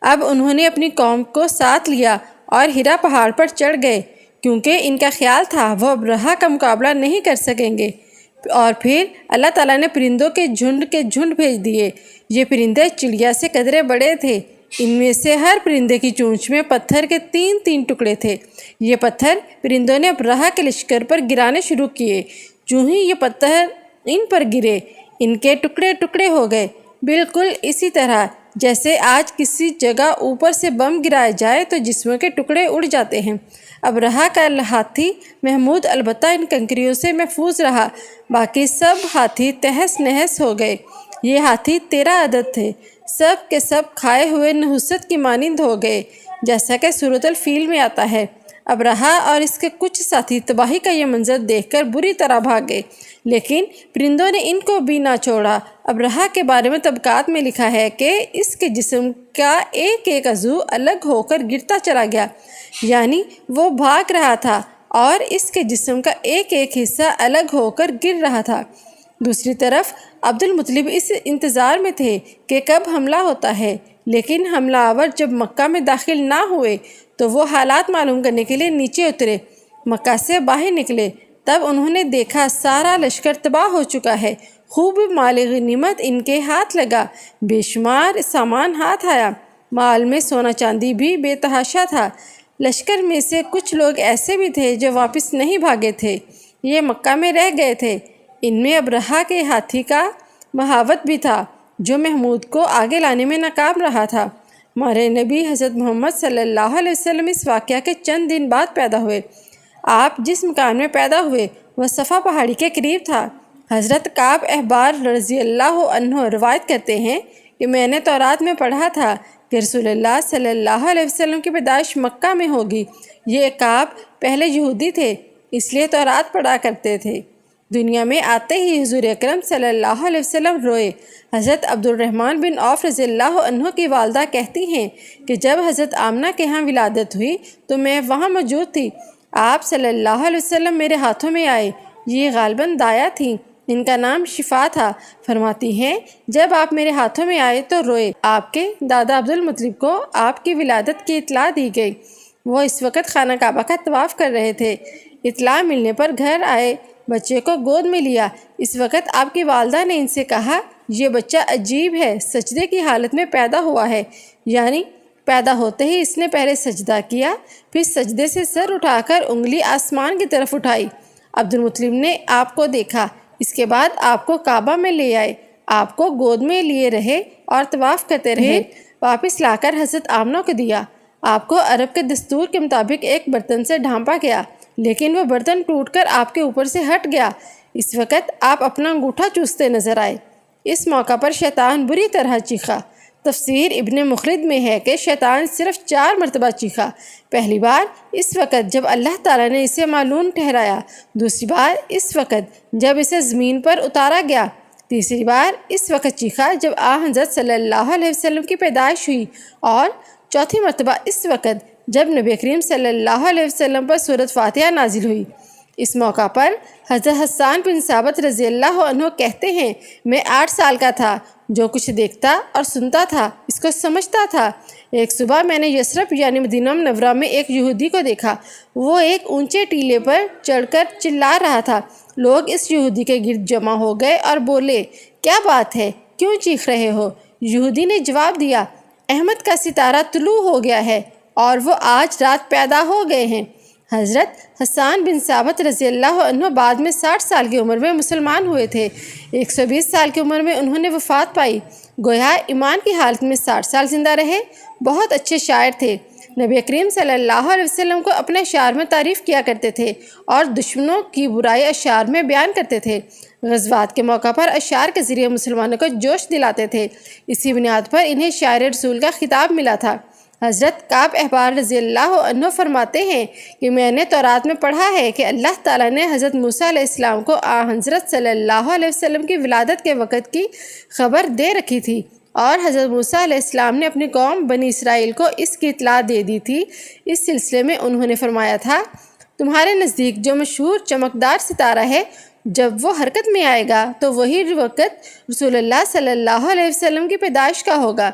اب انہوں نے اپنی قوم کو ساتھ لیا اور ہرا پہاڑ پر چڑھ گئے، کیونکہ ان کا خیال تھا وہ ابرہہ کا مقابلہ نہیں کر سکیں گے۔ اور پھر اللہ تعالیٰ نے پرندوں کے جھنڈ بھیج دیے۔ یہ پرندے چڑیا سے قدرے بڑے تھے۔ ان میں سے ہر پرندے کی چونچ میں پتھر کے 3 ٹکڑے تھے۔ یہ پتھر پرندوں نے ابرہہ کے لشکر پر گرانے شروع کیے۔ جو ہی یہ پتھر ان پر گرے، ان کے ٹکڑے ٹکڑے ہو گئے، بالکل اسی طرح جیسے آج کسی جگہ اوپر سے بم گرایا جائے تو جسموں کے ٹکڑے اڑ جاتے ہیں۔ ابرہہ کا ہاتھی محمود البتہ ان کنکریوں سے محفوظ رہا، باقی سب ہاتھی تہس نہس ہو گئے۔ یہ ہاتھی 13 عدد تھے، سب کے سب کھائے ہوئے نحوست کی مانند ہو گئے، جیسا کہ سورۃ الفیل میں آتا ہے۔ ابرہہ اور اس کے کچھ ساتھی تباہی کا یہ منظر دیکھ کر بری طرح بھاگ گئے، لیکن پرندوں نے ان کو بھی نہ چھوڑا۔ ابرہہ کے بارے میں طبقات میں لکھا ہے کہ اس کے جسم کا ایک ایک عضو الگ ہو کر گرتا چلا گیا، یعنی وہ بھاگ رہا تھا اور اس کے جسم کا ایک ایک حصہ الگ ہو کر گر رہا تھا۔ دوسری طرف عبد المطلب اس انتظار میں تھے کہ کب حملہ ہوتا ہے، لیکن حملہ آور جب مکہ میں داخل نہ ہوئے تو وہ حالات معلوم کرنے کے لیے نیچے اترے، مکہ سے باہر نکلے۔ تب انہوں نے دیکھا سارا لشکر تباہ ہو چکا ہے، خوب مال غنیمت ان کے ہاتھ لگا، بے شمار سامان ہاتھ آیا، مال میں سونا چاندی بھی بے تحاشا تھا۔ لشکر میں سے کچھ لوگ ایسے بھی تھے جو واپس نہیں بھاگے تھے، یہ مکہ میں رہ گئے تھے۔ ان میں ابرہہ کے ہاتھی کا مہاوت بھی تھا، جو محمود کو آگے لانے میں ناکام رہا تھا۔ ہمارے نبی حضرت محمد صلی اللہ علیہ وسلم اس واقعہ کے چند دن بعد پیدا ہوئے۔ آپ جس مکان میں پیدا ہوئے وہ صفا پہاڑی کے قریب تھا۔ حضرت کعب احبار رضی اللہ عنہ روایت کرتے ہیں کہ میں نے تورات میں پڑھا تھا کہ رسول اللہ صلی اللہ علیہ وسلم کی پیدائش مکہ میں ہوگی۔ یہ کعب پہلے یہودی تھے، اس لیے تورات پڑھا کرتے تھے۔ دنیا میں آتے ہی حضور اکرم صلی اللہ علیہ وسلم روئے۔ حضرت عبد الرحمن بن عوف رضی اللہ عنہ کی والدہ کہتی ہیں کہ جب حضرت آمنہ کے ہاں ولادت ہوئی تو میں وہاں موجود تھی۔ آپ صلی اللہ علیہ وسلم میرے ہاتھوں میں آئے، یہ غالباً دایا تھیں، ان کا نام شفا تھا۔ فرماتی ہیں جب آپ میرے ہاتھوں میں آئے تو روئے۔ آپ کے دادا عبد المطلب کو آپ کی ولادت کی اطلاع دی گئی۔ وہ اس وقت خانہ کعبہ کا طواف کر رہے تھے۔ اطلاع ملنے پر گھر آئے، بچے کو گود میں لیا۔ اس وقت آپ کی والدہ نے ان سے کہا، یہ بچہ عجیب ہے، سجدے کی حالت میں پیدا ہوا ہے، یعنی پیدا ہوتے ہی اس نے پہلے سجدہ کیا، پھر سجدے سے سر اٹھا کر انگلی آسمان کی طرف اٹھائی۔ عبد المطلب نے آپ کو دیکھا، اس کے بعد آپ کو کعبہ میں لے آئے، آپ کو گود میں لیے رہے اور طواف کرتے رہے، واپس لا کر حضرت آمنہ کو دیا۔ آپ کو عرب کے دستور کے مطابق ایک برتن سے ڈھانپا گیا، لیکن وہ برتن ٹوٹ کر آپ کے اوپر سے ہٹ گیا۔ اس وقت آپ اپنا انگوٹھا چوستے نظر آئے۔ اس موقع پر شیطان بری طرح چیخا۔ تفسیر ابن مخلد میں ہے کہ شیطان صرف 4 مرتبہ چیخا۔ پہلی بار اس وقت جب اللہ تعالیٰ نے اسے معلوم ٹھہرایا، دوسری بار اس وقت جب اسے زمین پر اتارا گیا، تیسری بار اس وقت چیخا جب حضرت صلی اللہ علیہ وسلم کی پیدائش ہوئی، اور چوتھی مرتبہ اس وقت جب نبی کریم صلی اللہ علیہ وسلم پر سورۃ فاتحہ نازل ہوئی۔ اس موقع پر حضرت حسان بن ثابت رضی اللہ عنہ کہتے ہیں، میں 8 سال کا تھا، جو کچھ دیکھتا اور سنتا تھا اس کو سمجھتا تھا۔ ایک صبح میں نے یثرب یعنی مدینہ منورہ میں ایک یہودی کو دیکھا، وہ ایک اونچے ٹیلے پر چڑھ کر چلا رہا تھا۔ لوگ اس یہودی کے گرد جمع ہو گئے اور بولے، کیا بات ہے، کیوں چیخ رہے ہو؟ یہودی نے جواب دیا، احمد کا ستارہ طلوع ہو گیا ہے اور وہ آج رات پیدا ہو گئے ہیں۔ حضرت حسان بن ثابت رضی اللہ عنہ بعد میں 60 سال کی عمر میں مسلمان ہوئے تھے۔ 120 سال کی عمر میں انہوں نے وفات پائی، گویا ایمان کی حالت میں 60 سال زندہ رہے۔ بہت اچھے شاعر تھے، نبی کریم صلی اللہ علیہ وسلم کو اپنے اشعار میں تعریف کیا کرتے تھے اور دشمنوں کی برائی اشعار میں بیان کرتے تھے۔ غزوات کے موقع پر اشعار کے ذریعے مسلمانوں کو جوش دلاتے تھے، اسی بنیاد پر انہیں شاعر رسول کا خطاب ملا تھا۔ حضرت کعب احبار رضی اللہ عنہ فرماتے ہیں کہ میں نے تورات میں پڑھا ہے کہ اللہ تعالیٰ نے حضرت موسیٰ علیہ السلام کو حضرت صلی اللہ علیہ وسلم کی ولادت کے وقت کی خبر دے رکھی تھی، اور حضرت موسیٰ علیہ السلام نے اپنی قوم بنی اسرائیل کو اس کی اطلاع دے دی تھی۔ اس سلسلے میں انہوں نے فرمایا تھا، تمہارے نزدیک جو مشہور چمکدار ستارہ ہے، جب وہ حرکت میں آئے گا تو وہی وقت رسول اللہ صلی اللہ علیہ وسلم کی پیدائش کا ہوگا۔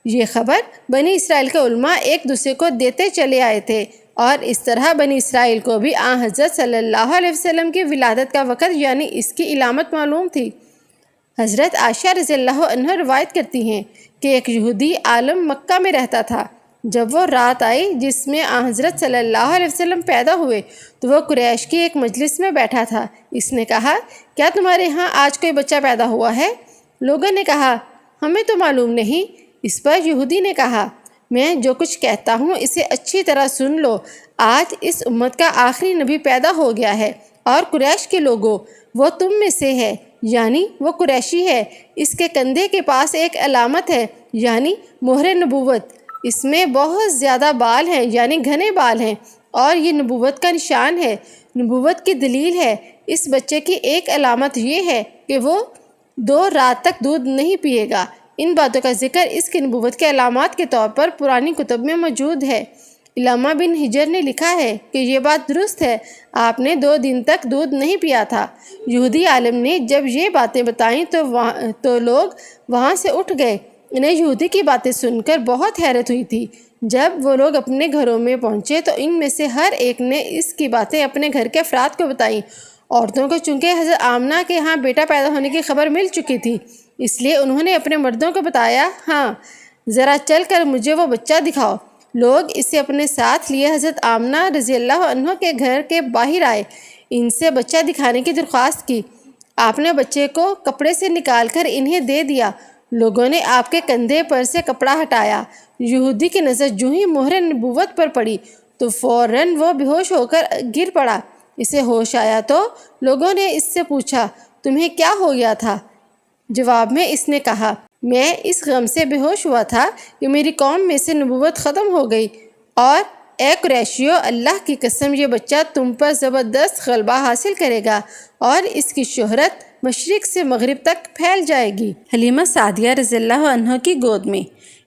یہ خبر بنی اسرائیل کے علماء ایک دوسرے کو دیتے چلے آئے تھے، اور اس طرح بنی اسرائیل کو بھی حضرت صلی اللہ علیہ وسلم کی ولادت کا وقت یعنی اس کی علامت معلوم تھی۔ حضرت عائشہ رضی اللہ عنہ روایت کرتی ہیں کہ ایک یہودی عالم مکہ میں رہتا تھا۔ جب وہ رات آئی جس میں حضرت صلی اللہ علیہ وسلم پیدا ہوئے تو وہ قریش کی ایک مجلس میں بیٹھا تھا۔ اس نے کہا، کیا تمہارے ہاں آج کوئی بچہ پیدا ہوا ہے؟ لوگوں نے کہا، ہمیں تو معلوم نہیں۔ اس پر یہودی نے کہا، میں جو کچھ کہتا ہوں اسے اچھی طرح سن لو، آج اس امت کا آخری نبی پیدا ہو گیا ہے، اور قریش کے لوگوں، وہ تم میں سے ہے، یعنی وہ قریشی ہے۔ اس کے کندھے کے پاس ایک علامت ہے، یعنی مہر نبوت۔ اس میں بہت زیادہ بال ہیں، یعنی گھنے بال ہیں، اور یہ نبوت کا نشان ہے، نبوت کی دلیل ہے۔ اس بچے کی ایک علامت یہ ہے کہ وہ 2 رات تک دودھ نہیں پیے گا۔ ان باتوں کا ذکر اس کی نبوت کے علامات کے طور پر پرانی کتب میں موجود ہے۔ علامہ بن حجر نے لکھا ہے کہ یہ بات درست ہے، آپ نے 2 دن تک دودھ نہیں پیا تھا۔ یہودی عالم نے جب یہ باتیں بتائیں تو لوگ وہاں سے اٹھ گئے۔ انہیں یہودی کی باتیں سن کر بہت حیرت ہوئی تھی۔ جب وہ لوگ اپنے گھروں میں پہنچے تو ان میں سے ہر ایک نے اس کی باتیں اپنے گھر کے افراد کو بتائیں۔ عورتوں کو چونکہ حضرت آمنہ کے ہاں بیٹا پیدا ہونے کی خبر مل چکی تھی، اس لیے انہوں نے اپنے مردوں کو بتایا، ہاں ذرا چل کر مجھے وہ بچہ دکھاؤ۔ لوگ اسے اپنے ساتھ لیے حضرت آمنہ رضی اللہ عنہ کے گھر کے باہر آئے، ان سے بچہ دکھانے کی درخواست کی۔ آپ نے بچے کو کپڑے سے نکال کر انہیں دے دیا۔ لوگوں نے آپ کے کندھے پر سے کپڑا ہٹایا۔ یہودی کی نظر جو ہی مہر نبوت پر پڑی تو فوراً وہ بے ہوش ہو کر گر پڑا۔ اسے ہوش آیا تو لوگوں نے اس سے پوچھا، تمہیں کیا ہو گیا تھا؟ جواب میں اس نے کہا، میں اس غم سے بے ہوش ہوا تھا کہ میری قوم میں سے نبوت ختم ہو گئی، اور اے قریشیو، اللہ کی قسم یہ بچہ تم پر زبردست غلبہ حاصل کرے گا اور اس کی شہرت مشرق سے مغرب تک پھیل جائے گی۔ حلیمہ سعدیہ رضی اللہ عنہ کی گود میں۔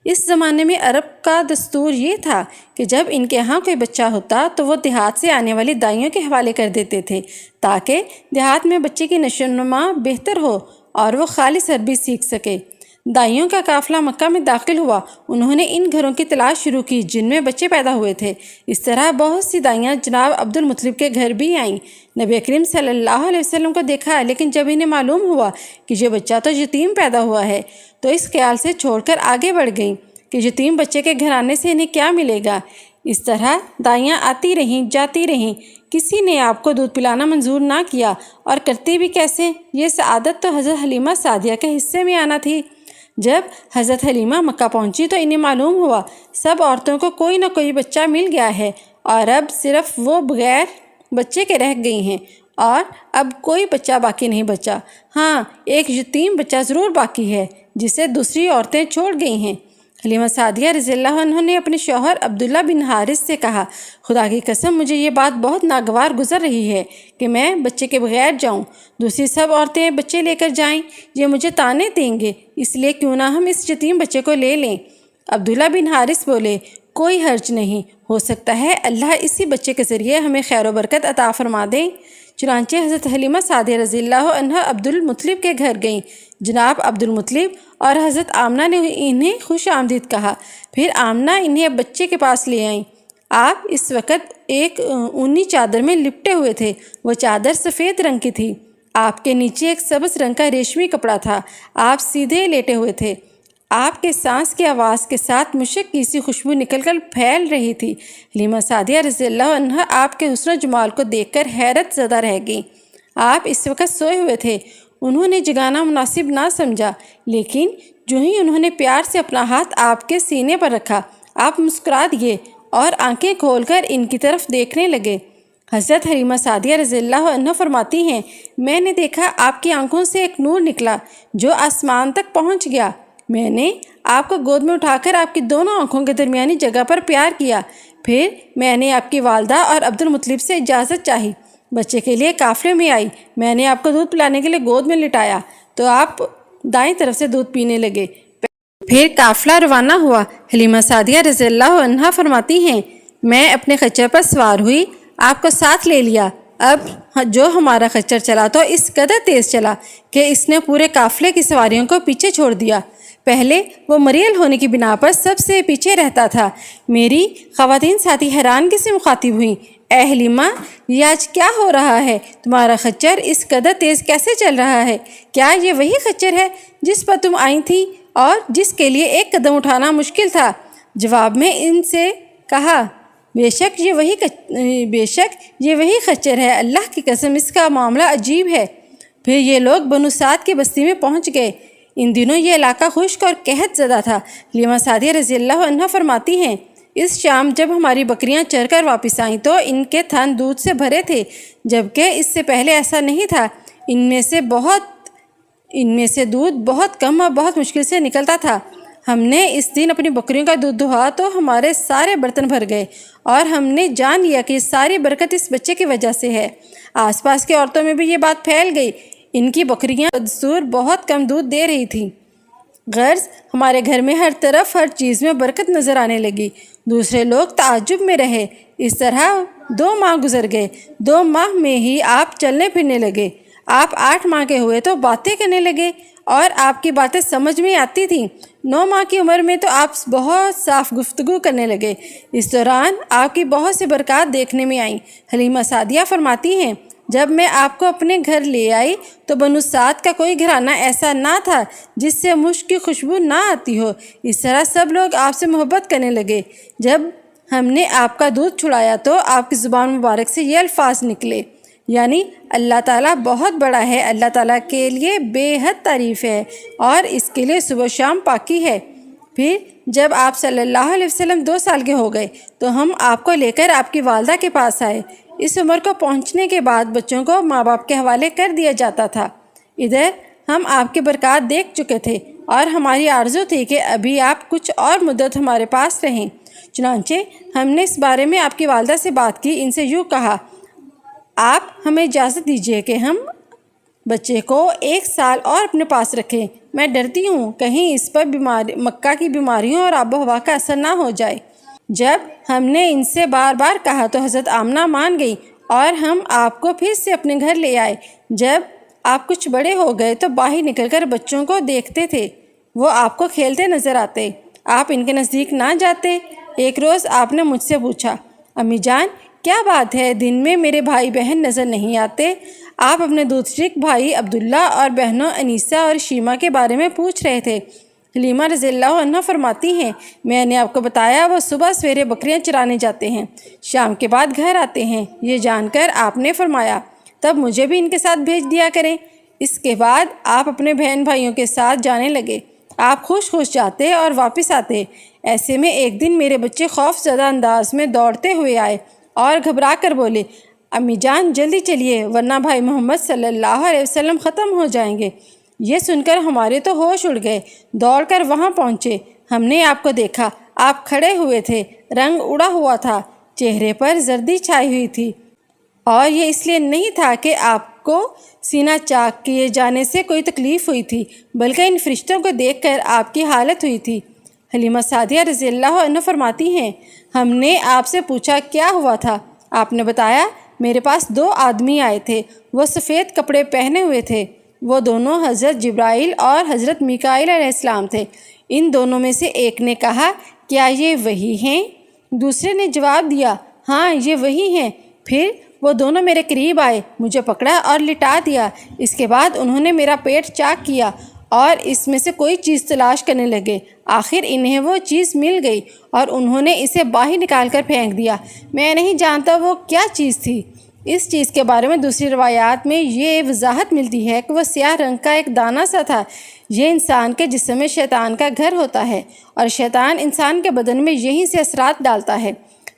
اس زمانے میں عرب کا دستور یہ تھا کہ جب ان کے ہاں کوئی بچہ ہوتا تو وہ دیہات سے آنے والی دائیوں کے حوالے کر دیتے تھے تاکہ دیہات میں بچے کی نشو و نما بہتر ہو اور وہ خالص عربی سیکھ سکے۔ دائیوں کا قافلہ مکہ میں داخل ہوا۔ انہوں نے ان گھروں کی تلاش شروع کی جن میں بچے پیدا ہوئے تھے۔ اس طرح بہت سی دائیاں جناب عبد المطلب کے گھر بھی آئیں۔ نبی کریم صلی اللہ علیہ وسلم کو دیکھا، لیکن جب انہیں معلوم ہوا کہ یہ بچہ تو یتیم پیدا ہوا ہے تو اس خیال سے چھوڑ کر آگے بڑھ گئیں کہ یتیم بچے کے گھر آنے سے انہیں کیا ملے گا۔ اس طرح دائیاں آتی رہیں جاتی رہیں، کسی نے آپ کو دودھ پلانا منظور نہ کیا، اور کرتے بھی کیسے؟ یہ سعادت تو حضرت حلیمہ سعدیہ کے حصے میں آنا تھی۔ جب حضرت حلیمہ مکہ پہنچی تو انہیں معلوم ہوا سب عورتوں کو کوئی نہ کوئی بچہ مل گیا ہے، اور اب صرف وہ بغیر بچے کے رہ گئی ہیں، اور اب کوئی بچہ باقی نہیں بچا۔ ہاں، ایک یتیم بچہ ضرور باقی ہے جسے دوسری عورتیں چھوڑ گئی ہیں۔ حلیمہ سعدیہ رضی اللہ عنہ نے اپنے شوہر عبداللہ بن حارث سے کہا، خدا کی قسم مجھے یہ بات بہت ناگوار گزر رہی ہے کہ میں بچے کے بغیر جاؤں، دوسری سب عورتیں بچے لے کر جائیں، یہ مجھے طعنے دیں گے، اس لیے کیوں نہ ہم اس یتیم بچے کو لے لیں۔ عبداللہ بن حارث بولے، کوئی حرج نہیں، ہو سکتا ہے اللہ اسی بچے کے ذریعے ہمیں خیر و برکت عطا فرما دیں۔ چنانچہ حضرت حلیمہ سعدیہ رضی اللہ عنہ عبد المطلب کے گھر گئیں۔ جناب عبد المطلب اور حضرت آمنہ نے انہیں خوش آمدید کہا۔ پھر آمنہ انہیں بچے کے پاس لے آئیں۔ آپ اس وقت ایک اونی چادر میں لپٹے ہوئے تھے۔ وہ چادر سفید رنگ کی تھی۔ آپ کے نیچے ایک سبز رنگ کا ریشمی کپڑا تھا۔ آپ سیدھے لیٹے ہوئے تھے۔ آپ کے سانس کی آواز کے ساتھ مشک کی سی خوشبو نکل کر پھیل رہی تھی۔ حلیمہ سعدیہ رضی اللہ عنہا آپ کے حسن و جمال کو دیکھ کر حیرت زدہ رہ گئیں۔ آپ اس وقت سوئے ہوئے تھے۔ انہوں نے جگانا مناسب نہ سمجھا، لیکن جو ہی انہوں نے پیار سے اپنا ہاتھ آپ کے سینے پر رکھا، آپ مسکرا دیے اور آنکھیں کھول کر ان کی طرف دیکھنے لگے۔ حضرت حلیمہ سعدیہ رضی اللہ عنہا فرماتی ہیں، میں نے دیکھا آپ کی آنکھوں سے ایک نور نکلا جو آسمان تک پہنچ گیا۔ میں نے آپ کو گود میں اٹھا کر آپ کی دونوں آنکھوں کے درمیانی جگہ پر پیار کیا۔ پھر میں نے آپ کی والدہ اور عبدالمطلب سے اجازت چاہی، بچے کے لیے قافلے میں آئی۔ میں نے آپ کو دودھ پلانے کے لیے گود میں لٹایا تو آپ دائیں طرف سے دودھ پینے لگے۔ پھر قافلہ روانہ ہوا۔ حلیمہ سعدیہ رضی اللہ عنہا فرماتی ہیں، میں اپنے خچر پر سوار ہوئی، آپ کو ساتھ لے لیا۔ اب جو ہمارا خچر چلا تو اس قدر تیز چلا کہ اس نے پورے قافلے کی سواریوں کو پیچھے چھوڑ دیا۔ پہلے وہ مریل ہونے کی بنا پر سب سے پیچھے رہتا تھا۔ میری خواتین ساتھی حیرانگی سے مخاطب ہوئیں، اے حلیمہ، یہ آج کیا ہو رہا ہے؟ تمہارا خچر اس قدر تیز کیسے چل رہا ہے؟ کیا یہ وہی خچر ہے جس پر تم آئی تھی اور جس کے لیے ایک قدم اٹھانا مشکل تھا؟ جواب میں ان سے کہا، بے شک یہ وہی خچر ہے، اللہ کی قسم اس کا معاملہ عجیب ہے۔ پھر یہ لوگ بنو سعد کی بستی میں پہنچ گئے۔ ان دنوں یہ علاقہ خشک اور قحط زدہ تھا۔ حلیمہ سعدیہ رضی اللہ عنہا فرماتی ہیں، اس شام جب ہماری بکریاں چر کر واپس آئیں تو ان کے تھن دودھ سے بھرے تھے، جبکہ اس سے پہلے ایسا نہیں تھا۔ ان میں سے دودھ بہت کم اور بہت مشکل سے نکلتا تھا۔ ہم نے اس دن اپنی بکریوں کا دودھ دہا تو ہمارے سارے برتن بھر گئے اور ہم نے جان لیا کہ ساری برکت اس بچے کی وجہ سے ہے۔ آس پاس کی عورتوں میں بھی یہ بات پھیل گئی۔ ان کی بکریاں بدستور بہت کم دودھ دے رہی تھیں۔ غرض ہمارے گھر میں ہر طرف ہر چیز میں برکت نظر آنے لگی۔ دوسرے لوگ تعجب میں رہے۔ اس طرح 2 ماہ گزر گئے۔ 2 ماہ میں ہی آپ چلنے پھرنے لگے۔ آپ 8 ماہ کے ہوئے تو باتیں کرنے لگے اور آپ کی باتیں سمجھ میں آتی تھیں۔ 9 ماہ کی عمر میں تو آپ بہت صاف گفتگو کرنے لگے۔ اس دوران آپ کی بہت سی برکات دیکھنے میں آئیں۔ حلیمہ سعدیہ فرماتی ہیں، جب میں آپ کو اپنے گھر لے آئی تو بنو سعد کا کوئی گھرانہ ایسا نہ تھا جس سے مشک کی خوشبو نہ آتی ہو۔ اس طرح سب لوگ آپ سے محبت کرنے لگے۔ جب ہم نے آپ کا دودھ چھڑایا تو آپ کی زبان مبارک سے یہ الفاظ نکلے، یعنی اللہ تعالیٰ بہت بڑا ہے، اللہ تعالیٰ کے لیے بے حد تعریف ہے اور اس کے لیے صبح شام پاکی ہے۔ پھر جب آپ صلی اللہ علیہ وسلم 2 سال کے ہو گئے تو ہم آپ کو لے کر آپ کی والدہ کے پاس آئے۔ اس عمر کو پہنچنے کے بعد بچوں کو ماں باپ کے حوالے کر دیا جاتا تھا۔ ادھر ہم آپ کے برکات دیکھ چکے تھے اور ہماری آرزو تھی کہ ابھی آپ کچھ اور مدت ہمارے پاس رہیں۔ چنانچہ ہم نے اس بارے میں آپ کی والدہ سے بات کی۔ ان سے یوں کہا، آپ ہمیں اجازت دیجیے کہ ہم بچے کو 1 سال اور اپنے پاس رکھیں۔ میں ڈرتی ہوں کہیں اس پر مکہ کی بیماریوں اور آب و ہوا کا اثر نہ ہو جائے۔ جب ہم نے ان سے بار بار کہا تو حضرت آمنہ مان گئی اور ہم آپ کو پھر سے اپنے گھر لے آئے۔ جب آپ کچھ بڑے ہو گئے تو باہر نکل کر بچوں کو دیکھتے تھے، وہ آپ کو کھیلتے نظر آتے، آپ ان کے نزدیک نہ جاتے۔ ایک روز آپ نے مجھ سے پوچھا، امی جان کیا بات ہے، دن میں میرے بھائی بہن نظر نہیں آتے؟ آپ اپنے دوسرے بھائی عبداللہ اور بہنوں انیسہ اور شیمہ کے بارے میں پوچھ رہے تھے۔ حلیمہ رضی اللہ عنہا فرماتی ہیں، میں نے آپ کو بتایا وہ صبح سویرے بکریاں چرانے جاتے ہیں، شام کے بعد گھر آتے ہیں۔ یہ جان کر آپ نے فرمایا، تب مجھے بھی ان کے ساتھ بھیج دیا کریں۔ اس کے بعد آپ اپنے بہن بھائیوں کے ساتھ جانے لگے۔ آپ خوش خوش جاتے اور واپس آتے۔ ایسے میں ایک دن میرے بچے خوف زدہ انداز میں دوڑتے ہوئے آئے اور گھبرا کر بولے، امی جان جلدی چلیے ورنہ بھائی محمد صلی اللہ علیہ وسلم ختم ہو جائیں گے۔ یہ سن کر ہمارے تو ہوش اڑ گئے۔ دوڑ کر وہاں پہنچے، ہم نے آپ کو دیکھا، آپ کھڑے ہوئے تھے، رنگ اڑا ہوا تھا، چہرے پر زردی چھائی ہوئی تھی، اور یہ اس لیے نہیں تھا کہ آپ کو سینہ چاک کیے جانے سے کوئی تکلیف ہوئی تھی، بلکہ ان فرشتوں کو دیکھ کر آپ کی حالت ہوئی تھی۔ حلیمہ سعدیہ رضی اللہ عنہا فرماتی ہیں، ہم نے آپ سے پوچھا کیا ہوا تھا؟ آپ نے بتایا، میرے پاس 2 آدمی آئے تھے، وہ سفید کپڑے پہنے ہوئے تھے، وہ دونوں حضرت جبرائیل اور حضرت میکائیل علیہ السلام تھے۔ ان دونوں میں سے ایک نے کہا، کیا یہ وہی ہیں؟ دوسرے نے جواب دیا، ہاں یہ وہی ہیں۔ پھر وہ دونوں میرے قریب آئے، مجھے پکڑا اور لٹا دیا۔ اس کے بعد انہوں نے میرا پیٹ چاک کیا اور اس میں سے کوئی چیز تلاش کرنے لگے۔ آخر انہیں وہ چیز مل گئی اور انہوں نے اسے باہر نکال کر پھینک دیا۔ میں نہیں جانتا وہ کیا چیز تھی۔ اس چیز کے بارے میں دوسری روایات میں یہ وضاحت ملتی ہے کہ وہ سیاہ رنگ کا ایک دانہ سا تھا۔ یہ انسان کے جسم میں شیطان کا گھر ہوتا ہے اور شیطان انسان کے بدن میں یہیں سے اثرات ڈالتا ہے۔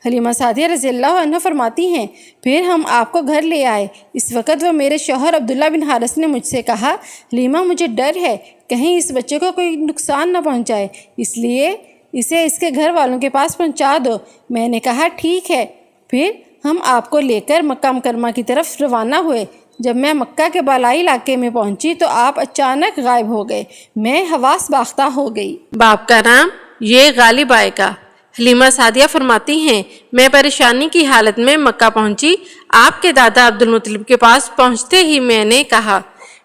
حلیمہ سعدیہ رضی اللہ عنہ فرماتی ہیں، پھر ہم آپ کو گھر لے آئے۔ اس وقت وہ میرے شوہر عبداللہ بن حارث نے مجھ سے کہا، حلیمہ مجھے ڈر ہے کہیں اس بچے کو کوئی نقصان نہ پہنچائے، اس لیے اسے اس کے گھر والوں کے پاس پہنچا دو۔ میں نے کہا ٹھیک ہے۔ پھر ہم آپ کو لے کر مکہ مکرمہ کی طرف روانہ ہوئے۔ جب میں مکہ کے بالائی علاقے میں پہنچی تو آپ اچانک غائب ہو گئے۔ میں حواس باختہ ہو گئی۔ باپ کا نام یہ غالب آئے گا۔ حلیمہ سعدیہ فرماتی ہیں، میں پریشانی کی حالت میں مکہ پہنچی۔ آپ کے دادا عبدالمطلب کے پاس پہنچتے ہی میں نے کہا،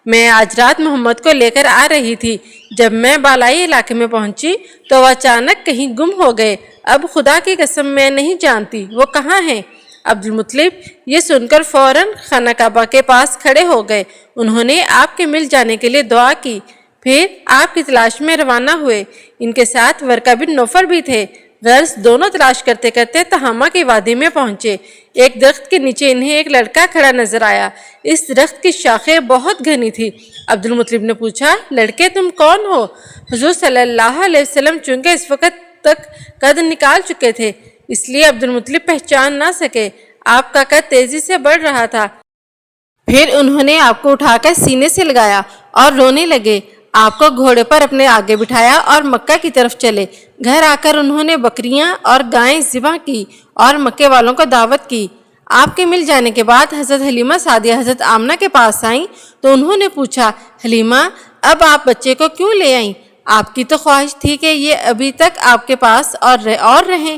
میں آج رات محمد کو لے کر آ رہی تھی۔ جب میں بالائی علاقے میں پہنچی تو وہ اچانک کہیں گم ہو گئے۔ اب خدا کی قسم میں نہیں جانتی وہ کہاں ہیں۔ عبدالمطلب یہ سن کر فوراً خانہ کعبہ کے پاس کھڑے ہو گئے۔ انہوں نے آپ کے مل جانے کے لیے دعا کی، پھر آپ کی تلاش میں روانہ ہوئے۔ ان کے ساتھ ورقہ بن نوفل بھی تھے۔ غرض دونوں تلاش کرتے کرتے تہامہ کی وادی میں پہنچے۔ ایک درخت کے نیچے انہیں ایک لڑکا کھڑا نظر آیا۔ اس درخت کی شاخیں بہت گھنی تھی۔ عبدالمطلب نے پوچھا، لڑکے تم کون ہو؟ حضور صلی اللہ علیہ وسلم چونکہ اس وقت تک قد نکال چکے تھے، اس لیے عبدالمطلب پہچان نہ سکے۔ آپ کا قد تیزی سے بڑھ رہا تھا۔ پھر انہوں نے آپ کو اٹھا کر سینے سے لگایا اور رونے لگے۔ آپ کو گھوڑے پر اپنے آگے بٹھایا اور مکہ کی طرف چلے۔ گھر آ کر انہوں نے بکریاں اور گائیں ذبح کی اور مکے والوں کو دعوت کی۔ آپ کے مل جانے کے بعد حضرت حلیمہ سعدیہ حضرت آمنہ کے پاس آئیں تو انہوں نے پوچھا، حلیمہ اب آپ بچے کو کیوں لے آئیں؟ آپ کی تو خواہش تھی کہ یہ ابھی تک آپ کے پاس اور رہیں۔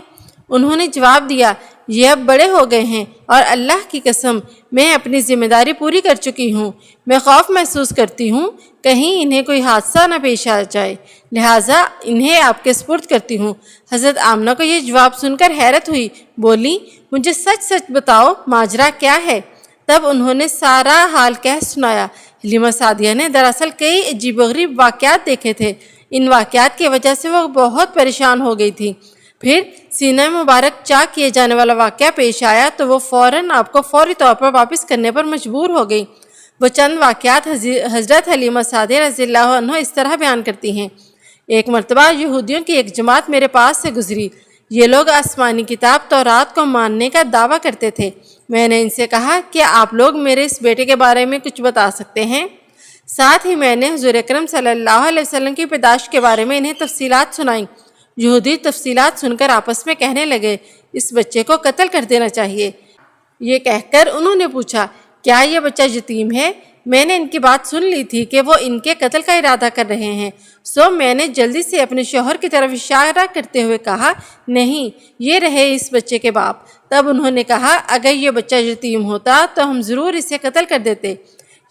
انہوں نے جواب دیا، یہ اب بڑے ہو گئے ہیں اور اللہ کی قسم میں اپنی ذمہ داری پوری کر چکی ہوں۔ میں خوف محسوس کرتی ہوں کہیں انہیں کوئی حادثہ نہ پیش آ جائے، لہٰذا انہیں آپ کے سپرد کرتی ہوں۔ حضرت آمنہ کو یہ جواب سن کر حیرت ہوئی، بولی، مجھے سچ سچ بتاؤ ماجرا کیا ہے؟ تب انہوں نے سارا حال کہہ سنایا۔ حلیمہ سعدیہ نے دراصل کئی عجیب و غریب واقعات دیکھے تھے۔ ان واقعات کی وجہ سے وہ بہت پریشان ہو گئی تھی۔ پھر سینہ مبارک چاک کیے جانے والا واقعہ پیش آیا تو وہ فوراً آپ کو فوری طور پر واپس کرنے پر مجبور ہو گئی۔ وہ چند واقعات حضرت حلیمہ سعدیہ رضی اللہ عنہ اس طرح بیان کرتی ہیں، ایک مرتبہ یہودیوں کی ایک جماعت میرے پاس سے گزری۔ یہ لوگ آسمانی کتاب تورات کو ماننے کا دعویٰ کرتے تھے۔ میں نے ان سے کہا کہ آپ لوگ میرے اس بیٹے کے بارے میں کچھ بتا سکتے ہیں؟ ساتھ ہی میں نے حضور اکرم صلی اللہ علیہ وسلم کی پیدائش کے بارے میں انہیں تفصیلات سنائیں۔ یہودی تفصیلات سن کر آپس میں کہنے لگے، اس بچے کو قتل کر دینا چاہیے۔ یہ کہہ کر انہوں نے پوچھا، کیا یہ بچہ یتیم ہے؟ میں نے ان کی بات سن لی تھی کہ وہ ان کے قتل کا ارادہ کر رہے ہیں، سو میں نے جلدی سے اپنے شوہر کی طرف اشارہ کرتے ہوئے کہا، نہیں، یہ رہے اس بچے کے باپ۔ تب انہوں نے کہا، اگر یہ بچہ یتیم ہوتا تو ہم ضرور اسے قتل کر دیتے۔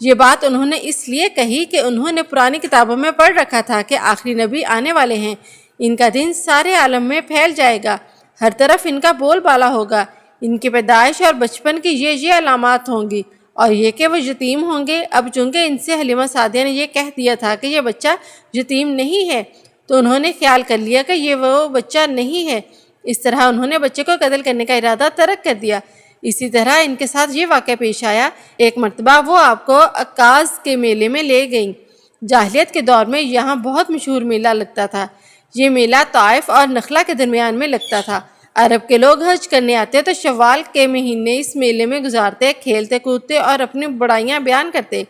یہ بات انہوں نے اس لیے کہی کہ انہوں نے پرانی کتابوں میں پڑھ رکھا تھا کہ آخری نبی آنے والے ہیں، ان کا دین سارے عالم میں پھیل جائے گا، ہر طرف ان کا بول بالا ہوگا، ان کی پیدائش اور بچپن کی یہ علامات ہوں گی، اور یہ کہ وہ یتیم ہوں گے۔ اب چونکہ ان سے حلیمہ سعدیہ نے یہ کہہ دیا تھا کہ یہ بچہ یتیم نہیں ہے، تو انہوں نے خیال کر لیا کہ یہ وہ بچہ نہیں ہے۔ اس طرح انہوں نے بچے کو قتل کرنے کا ارادہ ترک کر دیا۔ اسی طرح ان کے ساتھ یہ واقعہ پیش آیا۔ ایک مرتبہ وہ آپ کو عکاظ کے میلے میں لے گئیں۔ جاہلیت کے دور میں یہاں بہت مشہور میلہ لگتا تھا۔ یہ میلہ طائف اور نخلا کے درمیان میں لگتا تھا۔ عرب کے لوگ حج کرنے آتے تو شوال کے مہینے اس میلے میں گزارتے، کھیلتے کودتے اور اپنی بڑائیاں بیان کرتے۔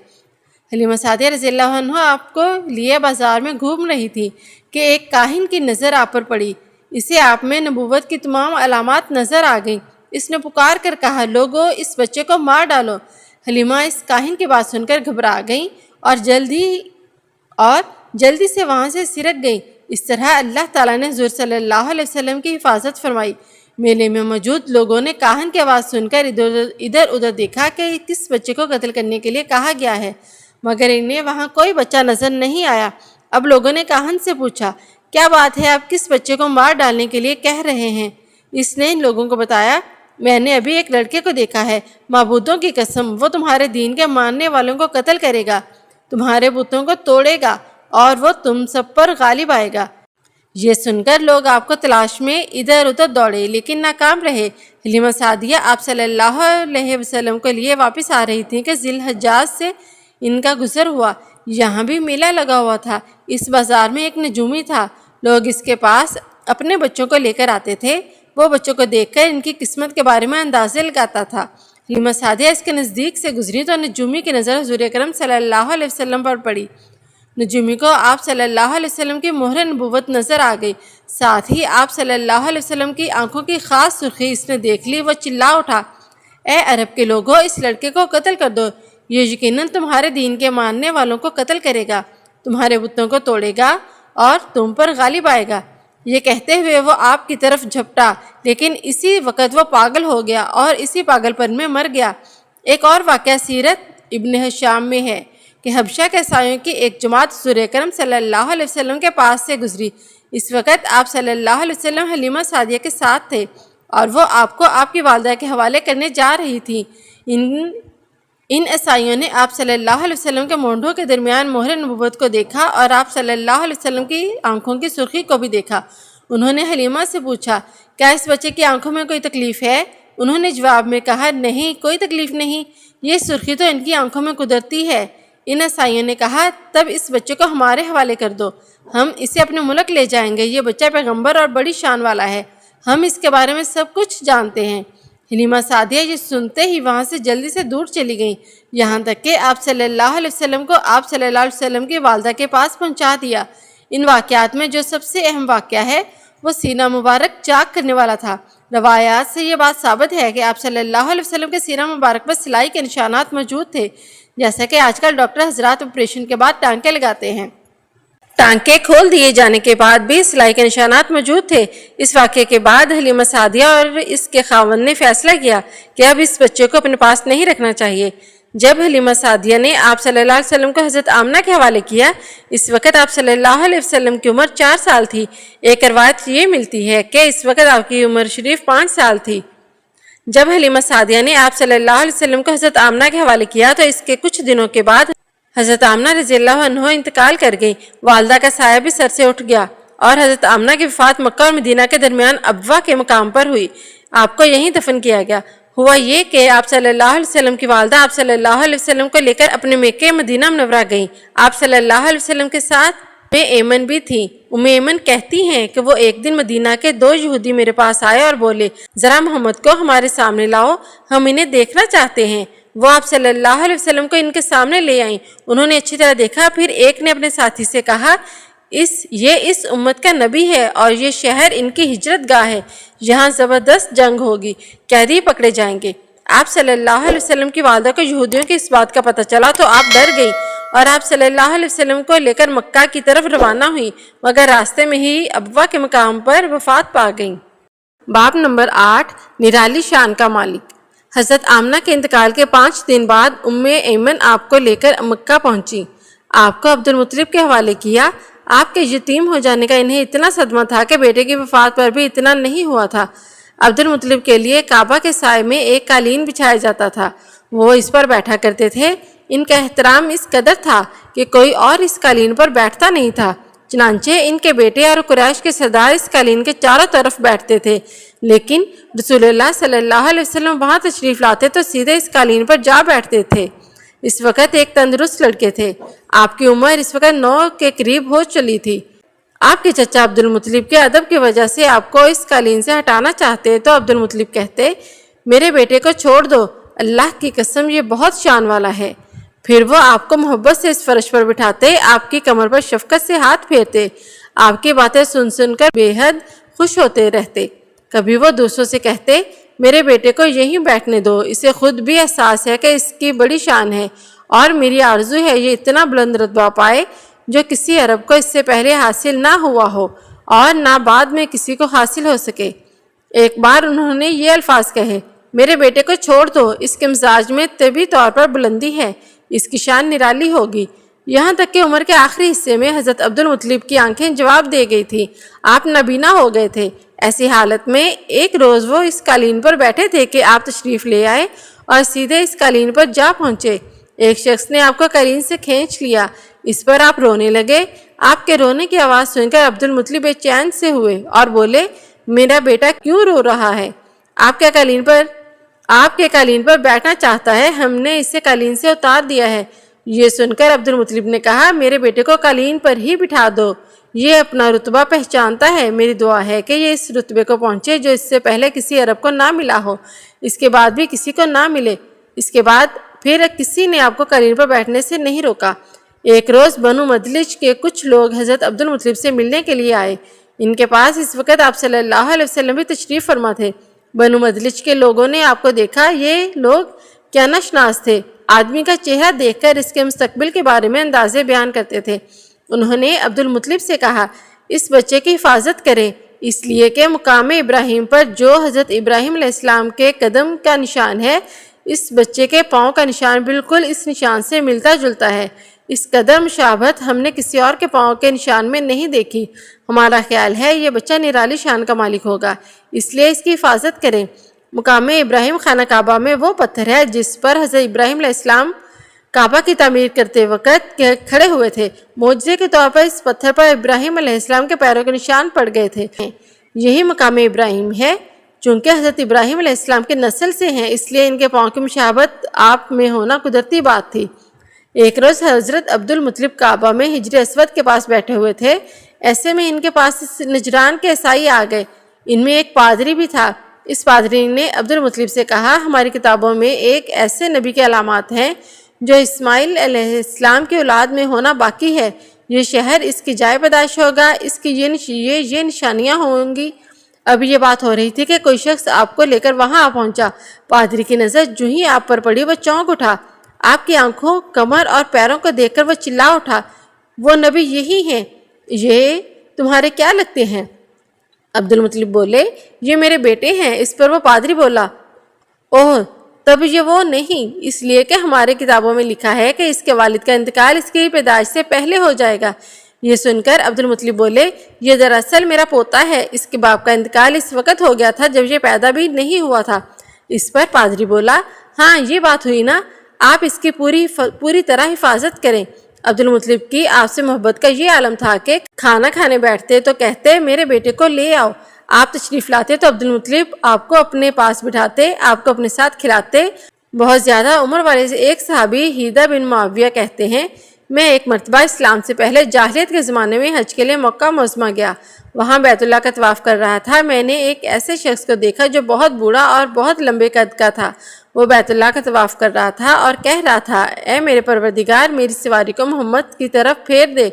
حلیمہ سعدیہ رضی اللہ عنہ آپ کو لیے بازار میں گھوم رہی تھی کہ ایک کاہن کی نظر آپ پر پڑی۔ اسے آپ میں نبوت کی تمام علامات نظر آ گئیں۔ اس نے پکار کر کہا، لوگو اس بچے کو مار ڈالو۔ حلیمہ اس کاہن کی بات سن کر گھبرا گئیں اور جلدی سے وہاں سے سرک گئیں۔ اس طرح اللہ تعالیٰ نے حضور صلی اللہ علیہ وسلم کی حفاظت فرمائی۔ میلے میں موجود لوگوں نے کاہن کی آواز سن کر ادھر ادھر دیکھا کہ کس بچے کو قتل کرنے کے لیے کہا گیا ہے، مگر انہیں وہاں کوئی بچہ نظر نہیں آیا۔ اب لوگوں نے کاہن سے پوچھا، کیا بات ہے، آپ کس بچے کو مار ڈالنے کے لیے کہہ رہے ہیں؟ اس نے ان لوگوں کو بتایا، میں نے ابھی ایک لڑکے کو دیکھا ہے، معبودوں کی قسم وہ تمہارے دین کے ماننے والوں کو قتل کرے گا، تمہارے بتوں کو توڑے گا اور وہ تم سب پر غالب آئے گا۔ یہ سن کر لوگ آپ کو تلاش میں ادھر ادھر دوڑے لیکن ناکام رہے۔ حلیمہ سعدیہ آپ صلی اللہ علیہ وسلم کے لیے واپس آ رہی تھیں کہ ذی الحجاز سے ان کا گزر ہوا۔ یہاں بھی میلہ لگا ہوا تھا۔ اس بازار میں ایک نجومی تھا۔ لوگ اس کے پاس اپنے بچوں کو لے کر آتے تھے۔ وہ بچوں کو دیکھ کر ان کی قسمت کے بارے میں اندازے لگاتا تھا۔ حلیمہ سعدیہ اس کے نزدیک سے گزری تو نجومی کی نظر حضور اکرم صلی اللہ علیہ وسلم پر پڑی۔ نجومی کو آپ صلی اللہ علیہ وسلم کی مہر نبوت نظر آ گئی، ساتھ ہی آپ صلی اللہ علیہ وسلم کی آنکھوں کی خاص سرخی اس نے دیکھ لی۔ وہ چلا اٹھا، اے عرب کے لوگوں، اس لڑکے کو قتل کر دو، یہ یقیناً تمہارے دین کے ماننے والوں کو قتل کرے گا، تمہارے بتوں کو توڑے گا اور تم پر غالب آئے گا۔ یہ کہتے ہوئے وہ آپ کی طرف جھپٹا، لیکن اسی وقت وہ پاگل ہو گیا اور اسی پاگل پن میں مر گیا۔ ایک اور واقعہ سیرت ابن ہشام میں ہے کہ حبشہ کے عیسائیوں کی ایک جماعت حضور اکرم صلی اللہ علیہ وسلم کے پاس سے گزری۔ اس وقت آپ صلی اللہ علیہ وسلم حلیمہ سعدیہ کے ساتھ تھے اور وہ آپ کو آپ کی والدہ کے حوالے کرنے جا رہی تھی۔ ان عیسائیوں نے آپ صلی اللہ علیہ وسلم کے مونڈھوں کے درمیان مہر نبوت کو دیکھا اور آپ صلی اللہ علیہ وسلم کی آنکھوں کی سرخی کو بھی دیکھا۔ انہوں نے حلیمہ سے پوچھا، کیا اس بچے کی آنکھوں میں کوئی تکلیف ہے؟ انہوں نے جواب میں کہا، نہیں، کوئی تکلیف نہیں، یہ سرخی تو ان کی آنکھوں میں قدرتی ہے۔ ان عیسائیوں نے کہا، تب اس بچے کو ہمارے حوالے کر دو، ہم اسے اپنے ملک لے جائیں گے۔ یہ بچہ پیغمبر اور بڑی شان والا ہے، ہم اس کے بارے میں سب کچھ جانتے ہیں۔ حلیمہ سعدیہ یہ سنتے ہی وہاں سے جلدی سے دور چلی گئیں، یہاں تک کہ آپ صلی اللہ علیہ وسلم کو آپ صلی اللہ علیہ وسلم کی والدہ کے پاس پہنچا دیا۔ ان واقعات میں جو سب سے اہم واقعہ ہے وہ سینہ مبارک چاک کرنے والا تھا۔ روایات سے یہ بات ثابت ہے کہ آپ صلی اللہ علیہ وسلم کے سینہ مبارک پر سلائی کے نشانات موجود تھے، جیسا کہ آج کل ڈاکٹر حضرات آپریشن کے بعد ٹانکے لگاتے ہیں۔ ٹانکے کھول دیے جانے کے بعد بھی سلائی کے نشانات موجود تھے۔ اس واقعے کے بعد حلیمہ سعدیہ اور اس کے خاوند نے فیصلہ کیا کہ اب اس بچے کو اپنے پاس نہیں رکھنا چاہیے۔ جب حلیمہ سعدیہ نے آپ صلی اللہ علیہ وسلم کو حضرت آمنہ کے حوالے کیا، اس وقت آپ صلی اللہ علیہ وسلم کی عمر 4 سال تھی۔ ایک روایت یہ ملتی ہے کہ اس وقت آپ کی عمر شریف 5 سال تھی۔ جب حلیمہ سعدیہ نے آپ صلی اللہ علیہ وسلم کو حضرت آمنہ کے حوالے کیا تو اس کے کچھ دنوں کے بعد حضرت آمنہ رضی اللہ عنہ انتقال کر گئی۔ والدہ کا سایہ بھی سر سے اٹھ گیا اور حضرت آمنہ کی وفات مکہ اور مدینہ کے درمیان ابوا کے مقام پر ہوئی۔ آپ کو یہیں دفن کیا گیا۔ ہوا یہ کہ آپ صلی اللہ علیہ وسلم کی والدہ آپ صلی اللہ علیہ وسلم کو لے کر اپنے میکے مدینہ منورہ گئیں۔ آپ صلی اللہ علیہ وسلم کے ساتھ ایمن بھی تھی۔ ایمن کہتی ہیں کہ وہ ایک دن مدینہ کے 2 یہودی میرے پاس آئے اور بولے، ذرا محمد کو ہمارے سامنے لاؤ، ہم انہیں دیکھنا چاہتے ہیں۔ وہ آپ صلی اللہ علیہ وسلم کو ان کے سامنے لے آئیں۔ انہوں نے اچھی طرح دیکھا، پھر ایک نے اپنے ساتھی سے کہا، یہ اس امت کا نبی ہے اور یہ شہر ان کی ہجرت گاہ ہے، یہاں زبردست جنگ ہوگی، قیدی پکڑے جائیں گے۔ آپ صلی اللہ علیہ وسلم کی والدہ کو یہودیوں کی اس بات کا پتہ چلا تو آپ ڈر گئی اور آپ صلی اللہ علیہ وسلم کو لے کر مکہ کی طرف روانہ ہوئی، مگر راستے میں ہی ابوا کے مقام پر وفات پا گئیں۔ باب نمبر 8، نرالی شان کا مالک۔ حضرت آمنہ کے انتقال کے 5 دن بعد ایمن آپ کو لے کر مکہ پہنچی۔ آپ کو عبد المطلب کے حوالے کیا۔ آپ کے یتیم ہو جانے کا انہیں اتنا صدمہ تھا کہ بیٹے کی وفات پر بھی اتنا نہیں ہوا تھا۔ عبد المطلب کے لیے کعبہ کے سائے میں ایک قالین بچھایا جاتا تھا، وہ اس پر بیٹھا کرتے تھے۔ ان کا احترام اس قدر تھا کہ کوئی اور اس قالین پر بیٹھتا نہیں تھا، چنانچہ ان کے بیٹے اور قریش کے سردار اس قالین کے چاروں طرف بیٹھتے تھے، لیکن رسول اللہ صلی اللہ علیہ وسلم وہاں تشریف لاتے تو سیدھے اس قالین پر جا بیٹھتے تھے۔ اس وقت ایک تندرست لڑکے تھے۔ آپ کی عمر اس وقت 9 کے قریب ہو چلی تھی۔ آپ کے چچا عبد المطلب کے ادب کی وجہ سے آپ کو اس قالین سے ہٹانا چاہتے تو عبد المطلب کہتے، میرے بیٹے کو چھوڑ دو، اللہ کی قسم یہ بہت شان والا ہے۔ پھر وہ آپ کو محبت سے اس فرش پر بٹھاتے، آپ کی کمر پر شفقت سے ہاتھ پھیرتے، آپ کی باتیں سن سن کر بے حد خوش ہوتے رہتے۔ کبھی وہ دوسروں سے کہتے، میرے بیٹے کو یہیں بیٹھنے دو، اسے خود بھی احساس ہے کہ اس کی بڑی شان ہے اور میری آرزو ہے یہ اتنا بلند رتبہ پائے جو کسی عرب کو اس سے پہلے حاصل نہ ہوا ہو اور نہ بعد میں کسی کو حاصل ہو سکے۔ ایک بار انہوں نے یہ الفاظ کہے، میرے بیٹے کو چھوڑ دو، اس کے مزاج میں طبعی طور پر بلندی ہے، اس کی شان نرالی ہوگی۔ یہاں تک کہ عمر کے آخری حصے میں حضرت عبد المطلب کی آنکھیں جواب دے گئی تھی، آپ نابینا ہو گئے تھے۔ ایسی حالت میں ایک روز وہ اس قالین پر بیٹھے تھے کہ آپ تشریف لے آئے اور سیدھے اس قالین پر جا پہنچے۔ ایک شخص نے آپ کو قالین سے کھینچ لیا، اس پر آپ رونے لگے۔ آپ کے رونے کی آواز سن کر عبد المطلب بے چین سے ہوئے اور بولے، میرا بیٹا کیوں رو رہا ہے؟ آپ کے قالین پر بیٹھنا چاہتا ہے، ہم نے اسے قالین سے اتار دیا ہے۔ یہ سن کر عبد المطلب نے کہا، میرے بیٹے کو قالین پر ہی بٹھا دو، یہ اپنا رتبہ پہچانتا ہے۔ میری دعا ہے کہ یہ اس رتبے کو پہنچے جو اس سے پہلے کسی عرب کو نہ ملا ہو، اس کے بعد بھی کسی کو نہ ملے۔ اس کے بعد پھر کسی نے آپ کو قالین پر بیٹھنے سے نہیں روکا۔ ایک روز بنو مدلج کے کچھ لوگ حضرت عبد المطلب سے ملنے کے لیے آئے۔ ان کے پاس اس وقت آپ صلی اللہ علیہ وسلم بھی تشریف فرما تھے۔ بنو مدلج کے لوگوں نے آپ کو دیکھا۔ یہ لوگ کیا ناشناس تھے، آدمی کا چہرہ دیکھ کر اس کے مستقبل کے بارے میں اندازے بیان کرتے تھے۔ انہوں نے عبد المطلب سے کہا، اس بچے کی حفاظت کریں، اس لیے کہ مقام ابراہیم پر جو حضرت ابراہیم علیہ السلام کے قدم کا نشان ہے، اس بچے کے پاؤں کا نشان بالکل اس نشان سے ملتا جلتا ہے۔ اس قدر مشابہت ہم نے کسی اور کے پاؤں کے نشان میں نہیں دیکھی۔ ہمارا خیال ہے یہ بچہ نرالی شان کا مالک ہوگا، اس لیے اس کی حفاظت کریں۔ مقام ابراہیم خانہ کعبہ میں وہ پتھر ہے جس پر حضرت ابراہیم علیہ السلام کعبہ کی تعمیر کرتے وقت کھڑے ہوئے تھے۔ معجزے کے طور پر اس پتھر پر ابراہیم علیہ السلام کے پیروں کے نشان پڑ گئے تھے۔ یہی مقام ابراہیم ہے۔ چونکہ حضرت ابراہیم علیہ السلام کے نسل سے ہیں، اس لیے ان کے پاؤں کی مشابہت آپ میں ہونا قدرتی بات تھی۔ ایک روز حضرت عبد المطلب کعبہ میں حجر اسود کے پاس بیٹھے ہوئے تھے۔ ایسے میں ان کے پاس نجران کے عیسائی آ گئے۔ ان میں ایک پادری بھی تھا۔ اس پادری نے عبد المطلب سے کہا، ہماری کتابوں میں ایک ایسے نبی کے علامات ہیں جو اسماعیل علیہ السلام کی اولاد میں ہونا باقی ہے۔ یہ شہر اس کی جائے پیدائش ہوگا، اس کی یہ نشانیاں ہوں گی۔ اب یہ بات ہو رہی تھی کہ کوئی شخص آپ کو لے کر وہاں آ پہنچا۔ پادری کی نظر جو ہی آپ پر پڑی وہ چونک اٹھا۔ آپ کی آنکھوں، کمر اور پیروں کو دیکھ کر وہ چلا اٹھا، وہ نبی یہی ہیں، یہ تمہارے کیا لگتے ہیں؟ عبد المطلب بولے، یہ میرے بیٹے ہیں۔ اس پر وہ پادری بولا، اوہ، تب یہ وہ نہیں، اس لیے کہ ہمارے کتابوں میں لکھا ہے کہ اس کے والد کا انتقال اس کی پیدائش سے پہلے ہو جائے گا۔ یہ سن کر عبد المطلب بولے، یہ دراصل میرا پوتا ہے، اس کے باپ کا انتقال اس وقت ہو گیا تھا جب یہ پیدا بھی نہیں ہوا تھا۔ اس پر پادری بولا، ہاں یہ بات ہوئی نا، آپ اس کی پوری طرح حفاظت کریں۔ عبد المطلب کی آپ سے محبت کا یہ عالم تھا کہ کھانا کھانے بیٹھتے تو کہتے، میرے بیٹے کو لے آؤ۔ آپ تشریف لاتے تو عبد المطلب آپ کو اپنے پاس بٹھاتے، آپ کو اپنے ساتھ کھلاتے۔ بہت زیادہ عمر والے ایک صحابی ہیدہ بن معاویہ کہتے ہیں، میں ایک مرتبہ اسلام سے پہلے جاہلیت کے زمانے میں حج کے لیے مکہ معظمہ گیا۔ وہاں بیت اللہ کا طواف کر رہا تھا۔ میں نے ایک ایسے شخص کو دیکھا جو بہت بوڑھا اور بہت لمبے قد کا تھا۔ وہ بیت اللہ کا طواف کر رہا تھا اور کہہ رہا تھا، اے میرے پروردگار، میری سواری کو محمد کی طرف پھیر دے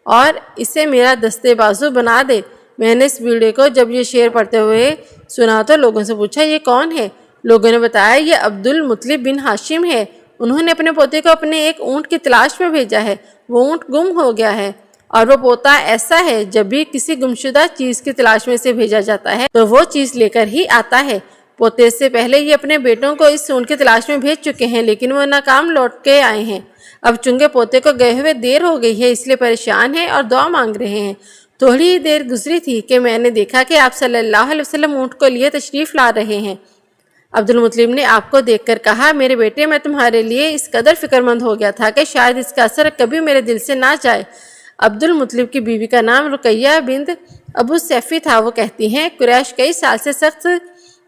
اور اسے میرا دستے بازو بنا دے۔ میں نے اس بوڑھے کو جب یہ شعر پڑھتے ہوئے سنا تو لوگوں سے پوچھا، یہ کون ہے؟ لوگوں نے بتایا، یہ عبد المطلب بن ہاشم ہے۔ انہوں نے اپنے پوتے کو اپنے ایک اونٹ کی تلاش میں بھیجا ہے، وہ اونٹ گم ہو گیا ہے، اور وہ پوتا ایسا ہے جب بھی کسی گمشدہ چیز کی تلاش میں سے بھیجا جاتا ہے تو وہ چیز لے کر ہی آتا ہے۔ پوتے سے پہلے یہ اپنے بیٹوں کو اس اونٹ کی تلاش میں بھیج چکے ہیں، لیکن وہ ناکام لوٹ کے آئے ہیں۔ اب چونکہ پوتے کو گئے ہوئے دیر ہو گئی ہے، اس لیے پریشان ہیں اور دعا مانگ رہے ہیں۔ تھوڑی ہی دیر گزری تھی کہ میں نے دیکھا کہ آپ صلی اللہ علیہ وسلم اونٹ کو لیے تشریف لا رہے ہیں۔ عبد المطلب نے آپ کو دیکھ کر کہا، میرے بیٹے، میں تمہارے لیے اس قدر فکر مند ہو گیا تھا کہ شاید اس کا اثر کبھی میرے دل سے نہ جائے۔ عبد المطلب کی بیوی کا نام رقیہ بنت ابو سیفی تھا۔ وہ کہتی ہیں، قریش کئی سال سے سخت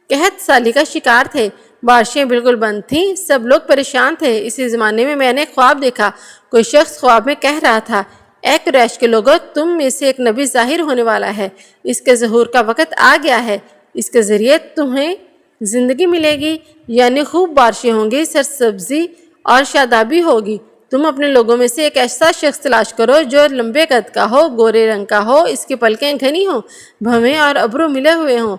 قحط سالی کا شکار تھے، بارشیں بالکل بند تھیں، سب لوگ پریشان تھے۔ اسی زمانے میں نے خواب دیکھا، کوئی شخص خواب میں کہہ رہا تھا، اے قریش کے لوگوں، تم میں سے ایک نبی ظاہر ہونے والا ہے، اس کے ظہور کا وقت آ گیا ہے، اس کے ذریعے تمہیں زندگی ملے گی، یعنی خوب بارشیں ہوں گی، سرسبزی اور شادابی ہوگی۔ تم اپنے لوگوں میں سے ایک ایسا شخص تلاش کرو جو لمبے قد کا ہو، گورے رنگ کا ہو، اس کی پلکیں گھنی ہوں، بھویں اور ابرو ملے ہوئے ہوں۔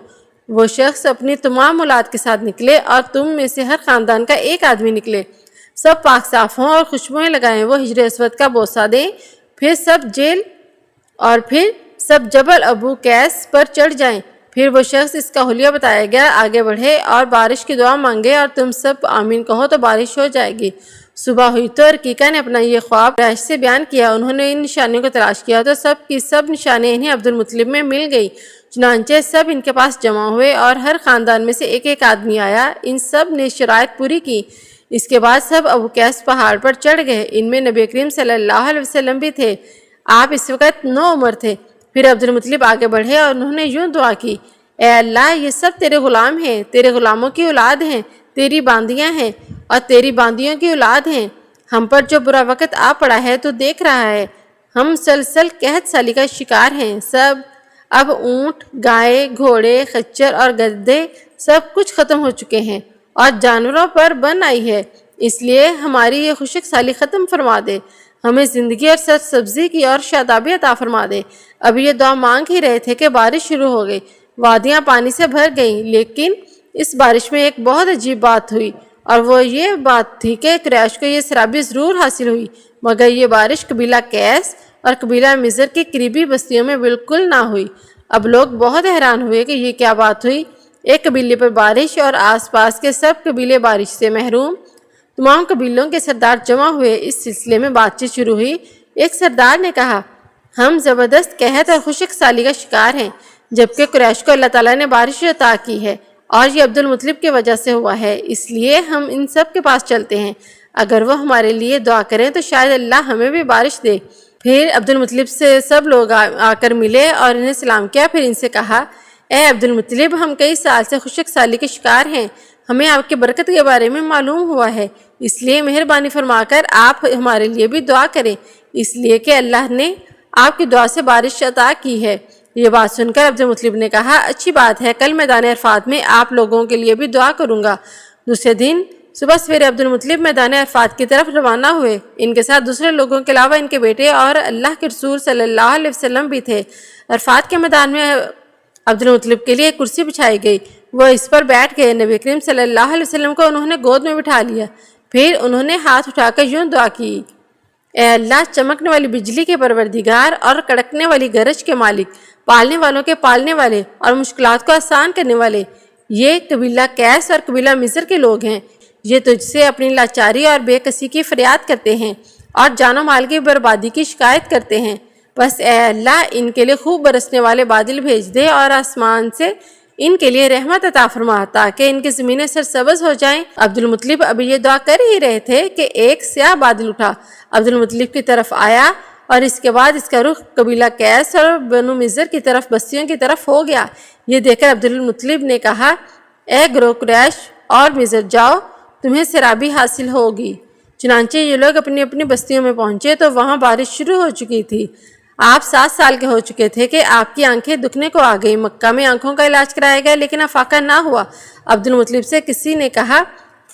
وہ شخص اپنی تمام اولاد کے ساتھ نکلے اور تم میں سے ہر خاندان کا ایک آدمی نکلے، سب پاک صاف ہوں اور خوشبوئیں لگائیں، وہ ہجر اسود کا بوسہ دیں، پھر سب جبل ابو قیس پر چڑھ جائیں۔ پھر وہ شخص، اس کا حلیہ بتایا گیا، آگے بڑھے اور بارش کی دعا مانگے اور تم سب آمین کہو تو بارش ہو جائے گی۔ صبح ہوئی تو رقیقہ نے اپنا یہ خواب قریش سے بیان کیا۔ انہوں نے ان نشانیوں کو تلاش کیا تو سب کی سب نشانیاں انہیں عبد المطلب میں مل گئی۔ چنانچہ سب ان کے پاس جمع ہوئے اور ہر خاندان میں سے ایک ایک آدمی آیا۔ ان سب نے شرائط پوری کی۔ اس کے بعد سب ابو قیس پہاڑ پر چڑھ گئے، ان میں نبی کریم صلی اللہ علیہ وسلم بھی تھے۔ آپ اس وقت 9 عمر تھے۔ پھر عبدالمطلب آگے بڑھے اور انہوں نے یوں دعا کی، اے اللہ، یہ سب تیرے غلام ہیں، تیرے غلاموں کی اولاد ہیں، تیری باندیاں ہیں اور تیری باندیوں کی اولاد ہیں۔ ہم پر جو برا وقت آ پڑا ہے تو دیکھ رہا ہے، ہم مسلسل قحط سالی کا شکار ہیں۔ سب اب اونٹ، گائے، گھوڑے، خچر اور گدھے سب کچھ ختم ہو چکے ہیں اور جانوروں پر بن آئی ہے، اس لیے ہماری یہ خشک سالی ختم فرما دے، ہمیں زندگی اور سرسبزی کی اور شادابی عطا فرما دے۔ اب یہ دعا مانگ ہی رہے تھے کہ بارش شروع ہو گئی، وادیاں پانی سے بھر گئیں، لیکن اس بارش میں ایک بہت عجیب بات ہوئی، اور وہ یہ بات تھی کہ قریش کو یہ سرابی ضرور حاصل ہوئی، مگر یہ بارش قبیلہ قیس اور قبیلہ مضر کی قریبی بستیوں میں بالکل نہ ہوئی۔ اب لوگ بہت حیران ہوئے کہ یہ کیا بات ہوئی، ایک قبیلے پر بارش اور آس پاس کے سب قبیلے بارش سے محروم۔ تمام قبیلوں کے سردار جمع ہوئے، اس سلسلے میں بات چیت شروع ہوئی۔ ایک سردار نے کہا، ہم زبردست قحط اور خشک سالی کا شکار ہیں، جبکہ قریش کو اللہ تعالیٰ نے بارش عطا کی ہے اور یہ عبدالمطلب کی وجہ سے ہوا ہے، اس لیے ہم ان سب کے پاس چلتے ہیں، اگر وہ ہمارے لیے دعا کریں تو شاید اللہ ہمیں بھی بارش دے۔ پھر عبدالمطلب سے سب لوگ آ کر ملے اور انہیں سلام کیا، پھر ان سے کہا، اے عبدالمطلب، ہم کئی سال سے خشک سالی کے شکار ہیں، ہمیں آپ کی برکت کے بارے میں معلوم ہوا ہے، اس لیے مہربانی فرما کر آپ ہمارے لیے بھی دعا کریں، اس لیے کہ اللہ نے آپ کی دعا سے بارش عطا کی ہے۔ یہ بات سن کر عبدالمطلب نے کہا، اچھی بات ہے، کل میدان عرفات میں آپ لوگوں کے لیے بھی دعا کروں گا۔ دوسرے دن صبح سویرے عبدالمطلب میدان عرفات کی طرف روانہ ہوئے، ان کے ساتھ دوسرے لوگوں کے علاوہ ان کے بیٹے اور اللہ کے رسول صلی اللہ علیہ وسلم بھی تھے۔ عرفات کے میدان میں عبدالمطلب کے لیے ایک کرسی بچھائی گئی، وہ اس پر بیٹھ گئے، نبی کریم صلی اللہ علیہ وسلم کو انہوں نے گود میں بٹھا لیا، پھر انہوں نے ہاتھ اٹھا کر یوں دعا کی، اے اللہ، چمکنے والی بجلی کے پروردگار اور کڑکنے والی گرج کے مالک، پالنے والوں کے پالنے والے اور مشکلات کو آسان کرنے والے، یہ قبیلہ قیس اور قبیلہ مصر کے لوگ ہیں، یہ تجھ سے اپنی لاچاری اور بے کسی کی فریاد کرتے ہیں اور جان و مال کی بربادی کی شکایت کرتے ہیں، بس اے اللہ، ان کے لیے خوب برسنے والے بادل بھیج دے اور آسمان سے ان کے لیے رحمت عطا فرما تاکہ ان کی زمینیں سرسبز ہو جائیں۔ عبدالمطلب ابھی یہ دعا کر ہی رہے تھے کہ ایک سیاہ بادل اٹھا، عبدالمطلب کی طرف آیا اور اس کے بعد اس کا رخ قبیلہ قیس اور بنو مضر کی طرف بستیوں کی طرف ہو گیا۔ یہ دیکھ کر عبدالمطلب نے کہا، اے گروہ قریش اور مضر، جاؤ، تمہیں سرابی حاصل ہوگی۔ چنانچہ یہ لوگ اپنی اپنی بستیوں میں پہنچے تو وہاں بارش شروع ہو چکی تھی۔ آپ 7 سال کے ہو چکے تھے کہ آپ کی آنکھیں دکھنے کو آ گئی۔ مکہ میں آنکھوں کا علاج کرایا گیا لیکن افاقہ نہ ہوا۔ عبدالمطلب سے کسی نے کہا،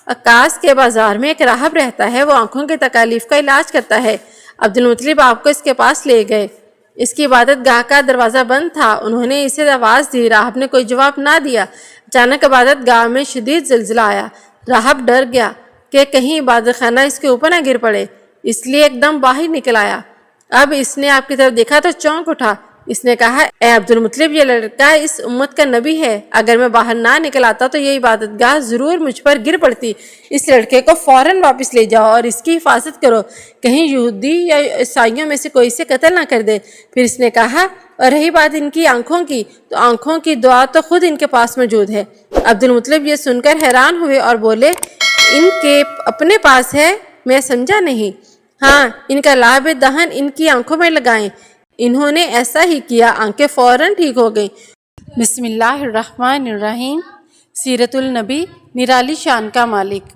عکاس کے بازار میں ایک راہب رہتا ہے، وہ آنکھوں کے تکالیف کا علاج کرتا ہے۔ عبدالمطلب آپ کو اس کے پاس لے گئے۔ اس کی عبادت گاہ کا دروازہ بند تھا، انہوں نے اسے آواز دی، راہب نے کوئی جواب نہ دیا۔ اچانک عبادت گاہ میں شدید زلزلہ آیا، راہب ڈر گیا کہ کہیں عبادت خانہ اس کے اوپر نہ گر پڑے، اس لیے ایک دم باہر نکل آیا۔ اب اس نے آپ کی طرف دیکھا تو چونک اٹھا، اس نے کہا، اے عبدالمطلب، یہ لڑکا اس امت کا نبی ہے، اگر میں باہر نہ نکل آتا تو یہ عبادت گاہ ضرور مجھ پر گر پڑتی، اس لڑکے کو فوراً واپس لے جاؤ اور اس کی حفاظت کرو، کہیں یہودی یا عیسائیوں میں سے کوئی اسے قتل نہ کر دے۔ پھر اس نے کہا، اور رہی بات ان کی آنکھوں کی، تو آنکھوں کی دعا تو خود ان کے پاس موجود ہے۔ عبدالمطلب یہ سن کر حیران ہوئے اور بولے، ان کے اپنے پاس ہے؟ میں سمجھا نہیں۔ ہاں، ان کا لعاب دہن ان کی آنکھوں میں لگائیں۔ انہوں نے ایسا ہی کیا، آنکھیں فوراً ٹھیک ہو گئیں۔ بسم اللہ الرحمن الرحیم۔ سیرت النبی، نرالی شان کا مالک۔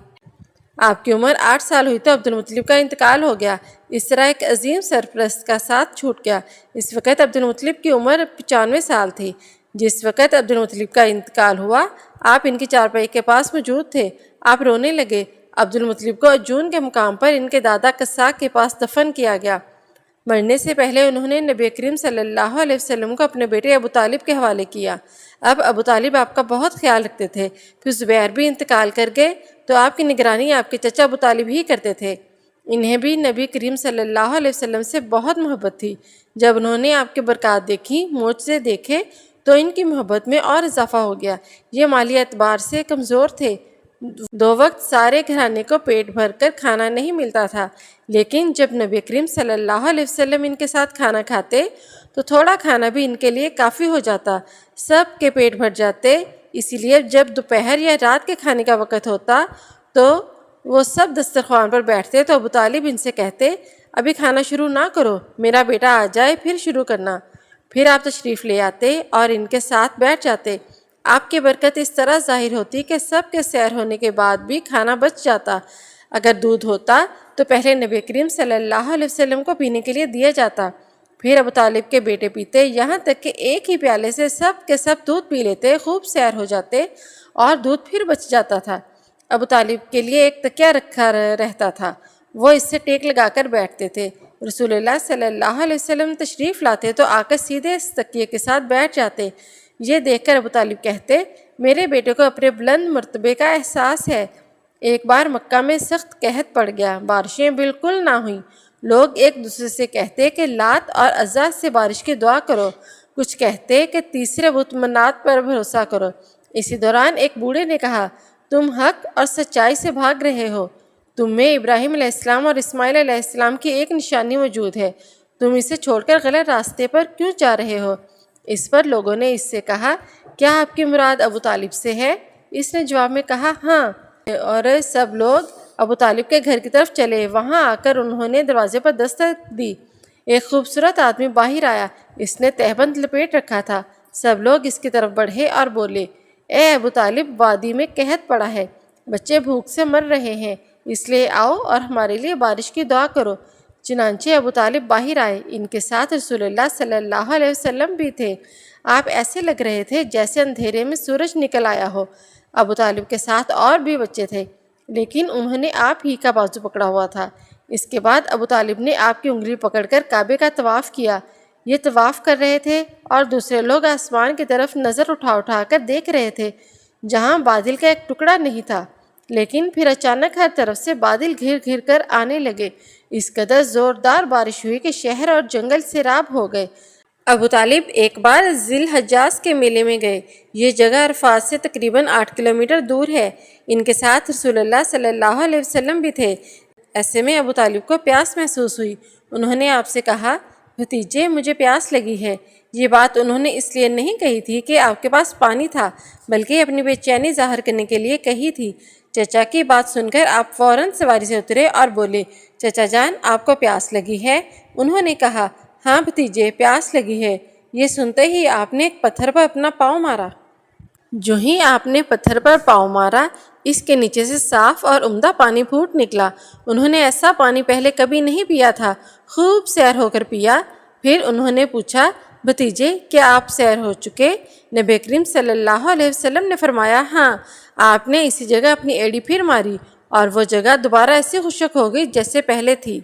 آپ کی عمر 8 سال ہوئی تو عبدالمطلب کا انتقال ہو گیا، اس طرح ایک عظیم سرپرست کا ساتھ چھوٹ گیا۔ اس وقت عبدالمطلب کی عمر 95 سال تھی۔ جس وقت عبدالمطلب کا انتقال ہوا، آپ ان کی چارپائی کے پاس موجود تھے۔ آپ رونے لگے۔ عبدالمطلب کو جون کے مقام پر ان کے دادا قصاق کے پاس دفن کیا گیا۔ مرنے سے پہلے انہوں نے نبی کریم صلی اللہ علیہ وسلم کو اپنے بیٹے ابو طالب کے حوالے کیا۔ اب ابو طالب آپ کا بہت خیال رکھتے تھے۔ پھر زبیر بھی انتقال کر گئے تو آپ کی نگرانی آپ کے چچا ابو طالب ہی کرتے تھے۔ انہیں بھی نبی کریم صلی اللہ علیہ وسلم سے بہت محبت تھی۔ جب انہوں نے آپ کی برکات دیکھی، معجزے دیکھے، تو ان کی محبت میں اور اضافہ ہو گیا۔ یہ مالی اعتبار سے کمزور تھے، 2 وقت سارے گھرانے کو پیٹ بھر کر کھانا نہیں ملتا تھا، لیکن جب نبی کریم صلی اللہ علیہ وسلم ان کے ساتھ کھانا کھاتے تو تھوڑا کھانا بھی ان کے لیے کافی ہو جاتا، سب کے پیٹ بھر جاتے۔ اسی لیے جب دوپہر یا رات کے کھانے کا وقت ہوتا تو وہ سب دسترخوان پر بیٹھتے تو ابو طالب ان سے کہتے ابھی کھانا شروع نہ کرو، میرا بیٹا آ جائے پھر شروع کرنا۔ پھر آپ تشریف لے آتے اور ان کے ساتھ بیٹھ جاتے۔ آپ کی برکت اس طرح ظاہر ہوتی کہ سب کے سیر ہونے کے بعد بھی کھانا بچ جاتا۔ اگر دودھ ہوتا تو پہلے نبی کریم صلی اللہ علیہ وسلم کو پینے کے لیے دیا جاتا، پھر ابو طالب کے بیٹے پیتے، یہاں تک کہ ایک ہی پیالے سے سب کے سب دودھ پی لیتے، خوب سیر ہو جاتے اور دودھ پھر بچ جاتا تھا۔ ابو طالب کے لیے ایک تکیہ رکھا رہتا تھا، وہ اس سے ٹیک لگا کر بیٹھتے تھے۔ رسول اللہ صلی اللہ علیہ وسلم تشریف لاتے تو آ کر سیدھے اس تکیے کے ساتھ بیٹھ جاتے۔ یہ دیکھ کر ابو طالب کہتے میرے بیٹے کو اپنے بلند مرتبے کا احساس ہے۔ ایک بار مکہ میں سخت قحط پڑ گیا، بارشیں بالکل نہ ہوئیں۔ لوگ ایک دوسرے سے کہتے کہ لات اور عزا سے بارش کی دعا کرو، کچھ کہتے کہ تیسرے بت منات پر بھروسہ کرو۔ اسی دوران ایک بوڑھے نے کہا تم حق اور سچائی سے بھاگ رہے ہو، تم میں ابراہیم علیہ السلام اور اسماعیل علیہ السلام کی ایک نشانی موجود ہے، تم اسے چھوڑ کر غلط راستے پر کیوں جا رہے ہو؟ اس پر لوگوں نے اس سے کہا کیا آپ کی مراد ابو طالب سے ہے؟ اس نے جواب میں کہا ہاں، اور سب لوگ ابو طالب کے گھر کی طرف چلے۔ وہاں آ کر انہوں نے دروازے پر دستک دی۔ ایک خوبصورت آدمی باہر آیا، اس نے تہبند لپیٹ رکھا تھا۔ سب لوگ اس کی طرف بڑھے اور بولے اے ابو طالب، وادی میں قحط پڑا ہے، بچے بھوک سے مر رہے ہیں، اس لیے آؤ اور ہمارے لیے بارش کی دعا کرو۔ چنانچہ ابو طالب باہر آئے، ان کے ساتھ رسول اللہ صلی اللہ علیہ وسلم بھی تھے۔ آپ ایسے لگ رہے تھے جیسے اندھیرے میں سورج نکل آیا ہو۔ ابو طالب کے ساتھ اور بھی بچے تھے، لیکن انہوں نے آپ ہی کا بازو پکڑا ہوا تھا۔ اس کے بعد ابو طالب نے آپ کی انگلی پکڑ کر کعبے کا طواف کیا۔ یہ طواف کر رہے تھے اور دوسرے لوگ آسمان کی طرف نظر اٹھا اٹھا کر دیکھ رہے تھے جہاں بادل کا ایک ٹکڑا نہیں تھا، لیکن پھر اچانک ہر طرف سے بادل گھر گھر کر آنے لگے۔ اس قدر زوردار بارش ہوئی کہ شہر اور جنگل سیراب ہو گئے۔ ابو طالب ایک بار ذی الحجاز کے میلے میں گئے۔ یہ جگہ عرفات سے تقریباً 8 کلومیٹر دور ہے۔ ان کے ساتھ رسول اللہ صلی اللہ علیہ وسلم بھی تھے۔ ایسے میں ابو طالب کو پیاس محسوس ہوئی۔ انہوں نے آپ سے کہا بھتیجے مجھے پیاس لگی ہے۔ یہ بات انہوں نے اس لیے نہیں کہی تھی کہ آپ کے پاس پانی تھا، بلکہ اپنی بے چینی ظاہر کرنے کے لیے کہی تھی۔ چچا کی بات سن کر آپ فوراً سواری سے اترے اور بولے چچا جان آپ کو پیاس لگی ہے؟ انہوں نے کہا ہاں بھتیجے پیاس لگی ہے۔ یہ سنتے ہی آپ نے ایک پتھر پر اپنا پاؤں مارا۔ جو ہی آپ نے پتھر پر پاؤں مارا، اس کے نیچے سے صاف اور عمدہ پانی پھوٹ نکلا۔ انہوں نے ایسا پانی پہلے کبھی نہیں پیا تھا، خوب سیر ہو کر پیا۔ پھر انہوں نے پوچھا بھتیجے کیا آپ سیر ہو چکے؟ نبی کریم صلی اللہ علیہ وسلم نے فرمایا ہاں۔ آپ نے اسی جگہ اپنی ایڑی پھر ماری اور وہ جگہ دوبارہ ایسی خشک ہو گئی جیسے پہلے تھی۔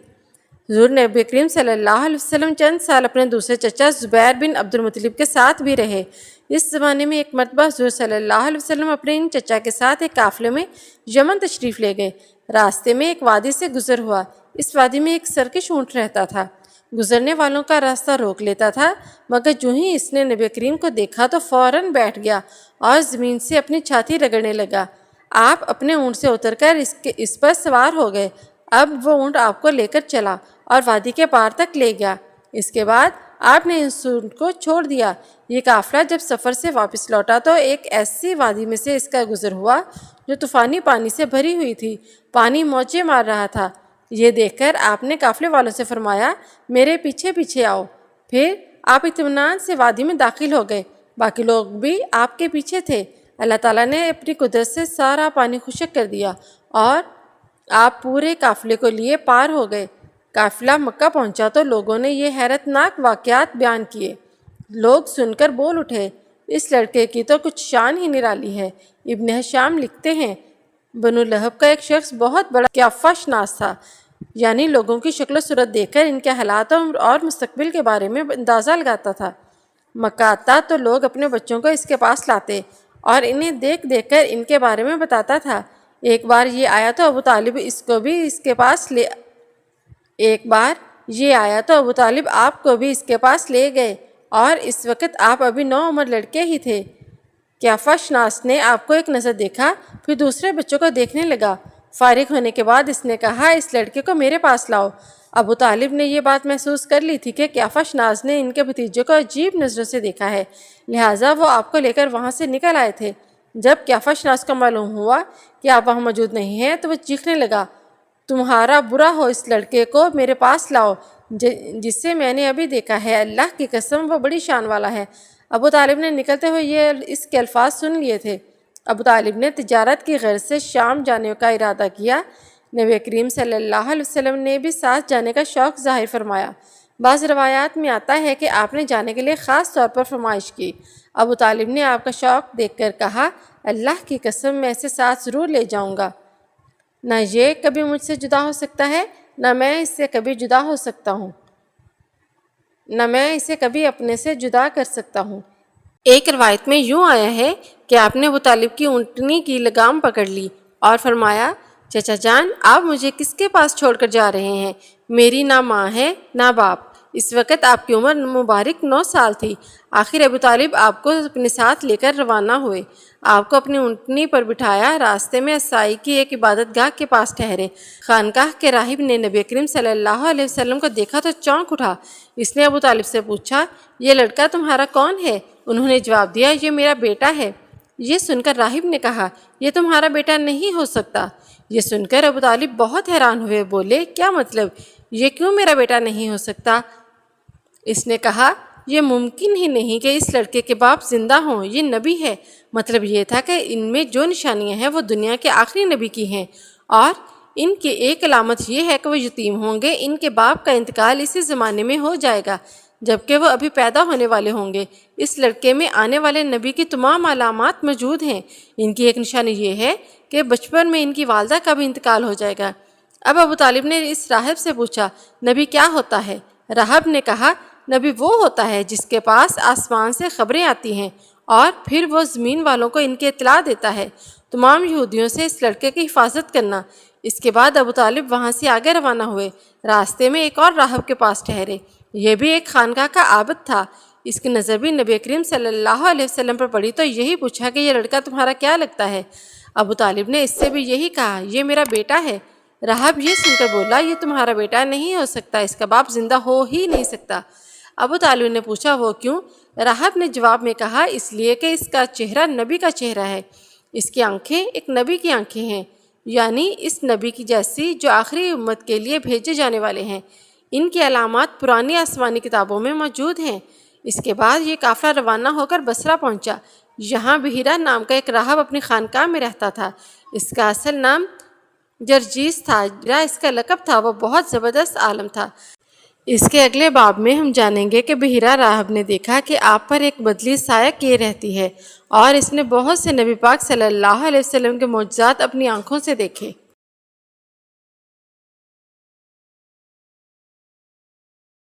حضور نبی کریم صلی اللہ علیہ وسلم چند سال اپنے دوسرے چچا زبیر بن عبد المطلب کے ساتھ بھی رہے۔ اس زمانے میں ایک مرتبہ حضور صلی اللہ علیہ وسلم اپنے ان چچا کے ساتھ ایک قافلے میں یمن تشریف لے گئے۔ راستے میں ایک وادی سے گزر ہوا۔ اس وادی میں ایک سرکش اونٹ رہتا تھا، گزرنے والوں کا راستہ روک لیتا تھا، مگر جو ہی اس نے نبی کریم کو دیکھا تو فوراً بیٹھ گیا اور زمین سے اپنی چھاتی رگڑنے لگا۔ آپ اپنے اونٹ سے اتر کر اس پر سوار ہو گئے۔ اب وہ اونٹ آپ کو لے کر چلا اور وادی کے پار تک لے گیا۔ اس کے بعد آپ نے اس اونٹ کو چھوڑ دیا۔ یہ قافلہ جب سفر سے واپس لوٹا تو ایک ایسی وادی میں سے اس کا گزر ہوا جو طوفانی پانی سے بھری ہوئی تھی، پانی موجیں مار رہا تھا۔ یہ دیکھ کر آپ نے قافلے والوں سے فرمایا میرے پیچھے پیچھے آؤ۔ پھر آپ اطمینان سے وادی میں داخل ہو گئے۔ باقی لوگ بھی آپ کے پیچھے تھے۔ اللہ تعالیٰ نے اپنی قدرت سے سارا پانی خشک کر دیا اور آپ پورے قافلے کو لیے پار ہو گئے۔ قافلہ مکہ پہنچا تو لوگوں نے یہ حیرت ناک واقعات بیان کیے۔ لوگ سن کر بول اٹھے اس لڑکے کی تو کچھ شان ہی نرالی ہے۔ ابن ہشام لکھتے ہیں بنو لہب کا ایک شخص بہت بڑا قیافہ شناس تھا، یعنی لوگوں کی شکل و صورت دیکھ کر ان کے حالات اور مستقبل کے بارے میں اندازہ لگاتا تھا۔ مکہ آتا تو لوگ اپنے بچوں کو اس کے پاس لاتے اور انہیں دیکھ دیکھ کر ان کے بارے میں بتاتا تھا۔ ایک بار یہ آیا تو ابو طالب آپ کو بھی اس کے پاس لے گئے اور اس وقت آپ ابھی 9 عمر لڑکے ہی تھے۔ قیافہ شناس نے آپ کو ایک نظر دیکھا، پھر دوسرے بچوں کو دیکھنے لگا۔ فارغ ہونے کے بعد اس نے کہا اس لڑکے کو میرے پاس لاؤ۔ ابو طالب نے یہ بات محسوس کر لی تھی کہ قیافہ شناس نے ان کے بھتیجے کو عجیب نظروں سے دیکھا ہے، لہٰذا وہ آپ کو لے کر وہاں سے نکل آئے تھے۔ جب قیافہ شناس کو معلوم ہوا کہ آپ وہاں موجود نہیں ہیں تو وہ چیخنے لگا، تمہارا برا ہو، اس لڑکے کو میرے پاس لاؤ جسے میں نے ابھی دیکھا ہے، اللہ کی قسم وہ بڑی شان والا ہے۔ ابو طالب نے نکلتے ہوئے اس کے الفاظ سن لیے تھے۔ ابو طالب نے تجارت کی غرض سے شام جانے کا ارادہ کیا۔ نبی کریم صلی اللہ علیہ وسلم نے بھی ساتھ جانے کا شوق ظاہر فرمایا۔ بعض روایات میں آتا ہے کہ آپ نے جانے کے لیے خاص طور پر فرمائش کی۔ ابو طالب نے آپ کا شوق دیکھ کر کہا، اللہ کی قسم میں اسے ساتھ ضرور لے جاؤں گا، نہ یہ کبھی مجھ سے جدا ہو سکتا ہے، نہ میں اس سے کبھی جدا ہو سکتا ہوں، نہ میں اسے کبھی اپنے سے جدا کر سکتا ہوں۔ ایک روایت میں یوں آیا ہے کہ آپ نے ابو طالب کی اونٹنی کی لگام پکڑ لی اور فرمایا، چچا جان، آپ مجھے کس کے پاس چھوڑ کر جا رہے ہیں؟ میری نہ ماں ہے نہ باپ۔ اس وقت آپ کی عمر مبارک 9 سال تھی۔ آخر ابو طالب آپ کو اپنے ساتھ لے کر روانہ ہوئے، آپ کو اپنی اونٹنی پر بٹھایا، راستے میں عیسائی کی ایک عبادت گاہ کے پاس ٹھہرے۔ خانقاہ کے راہب نے نبی کریم صلی اللہ علیہ وسلم کو دیکھا تو چونک اٹھا۔ اس نے ابو طالب سے پوچھا، یہ لڑکا تمہارا کون ہے؟ انہوں نے جواب دیا، یہ میرا بیٹا ہے۔ یہ سن کر راہب نے کہا، یہ تمہارا بیٹا نہیں ہو سکتا۔ یہ سن کر ابو طالب بہت حیران ہوئے، بولے، کیا مطلب؟ یہ کیوں میرا بیٹا نہیں ہو سکتا؟ اس نے کہا، یہ ممکن ہی نہیں کہ اس لڑکے کے باپ زندہ ہوں، یہ نبی ہے۔ مطلب یہ تھا کہ ان میں جو نشانیاں ہیں وہ دنیا کے آخری نبی کی ہیں، اور ان کی ایک علامت یہ ہے کہ وہ یتیم ہوں گے، ان کے باپ کا انتقال اسی زمانے میں ہو جائے گا جبکہ وہ ابھی پیدا ہونے والے ہوں گے۔ اس لڑکے میں آنے والے نبی کی تمام علامات موجود ہیں۔ ان کی ایک نشانی یہ ہے کہ بچپن میں ان کی والدہ کا بھی انتقال ہو جائے گا۔ اب ابو طالب نے اس راہب سے پوچھا، نبی کیا ہوتا ہے؟ راہب نے کہا، نبی وہ ہوتا ہے جس کے پاس آسمان سے خبریں آتی ہیں اور پھر وہ زمین والوں کو ان کی اطلاع دیتا ہے۔ تمام یہودیوں سے اس لڑکے کی حفاظت کرنا۔ اس کے بعد ابو طالب وہاں سے آگے روانہ ہوئے۔ راستے میں ایک اور راہب کے پاس ٹھہرے۔ یہ بھی ایک خانقاہ کا عابد تھا۔ اس کی نظر بھی نبی کریم صلی اللہ علیہ وسلم پر پڑی تو یہی پوچھا کہ یہ لڑکا تمہارا کیا لگتا ہے؟ ابو طالب نے اس سے بھی یہی کہا، یہ میرا بیٹا ہے۔ راہب یہ سن کر بولا، یہ تمہارا بیٹا نہیں ہو سکتا، اس کا باپ زندہ ہو ہی نہیں سکتا۔ ابو طالب نے پوچھا، وہ کیوں؟ راہب نے جواب میں کہا، اس لیے کہ اس کا چہرہ نبی کا چہرہ ہے، اس کی آنکھیں ایک نبی کی آنکھیں ہیں، یعنی اس نبی کی جیسی جو آخری امت کے لیے بھیجے جانے والے ہیں۔ ان کی علامات پرانی آسمانی کتابوں میں موجود ہیں۔ اس کے بعد یہ قافلہ روانہ ہو کر بصرہ پہنچا۔ یہاں بحیرہ نام کا ایک راہب اپنی خانقاہ میں رہتا تھا۔ اس کا اصل نام جرجیس تھا، اس کا لقب تھا، وہ بہت زبردست عالم تھا۔ اس کے اگلے باب میں ہم جانیں گے کہ بحیرہ راہب نے دیکھا کہ آپ پر ایک بدلی سایہ کیے رہتی ہے، اور اس نے بہت سے نبی پاک صلی اللہ علیہ وسلم کے معجزات اپنی آنکھوں سے دیکھے۔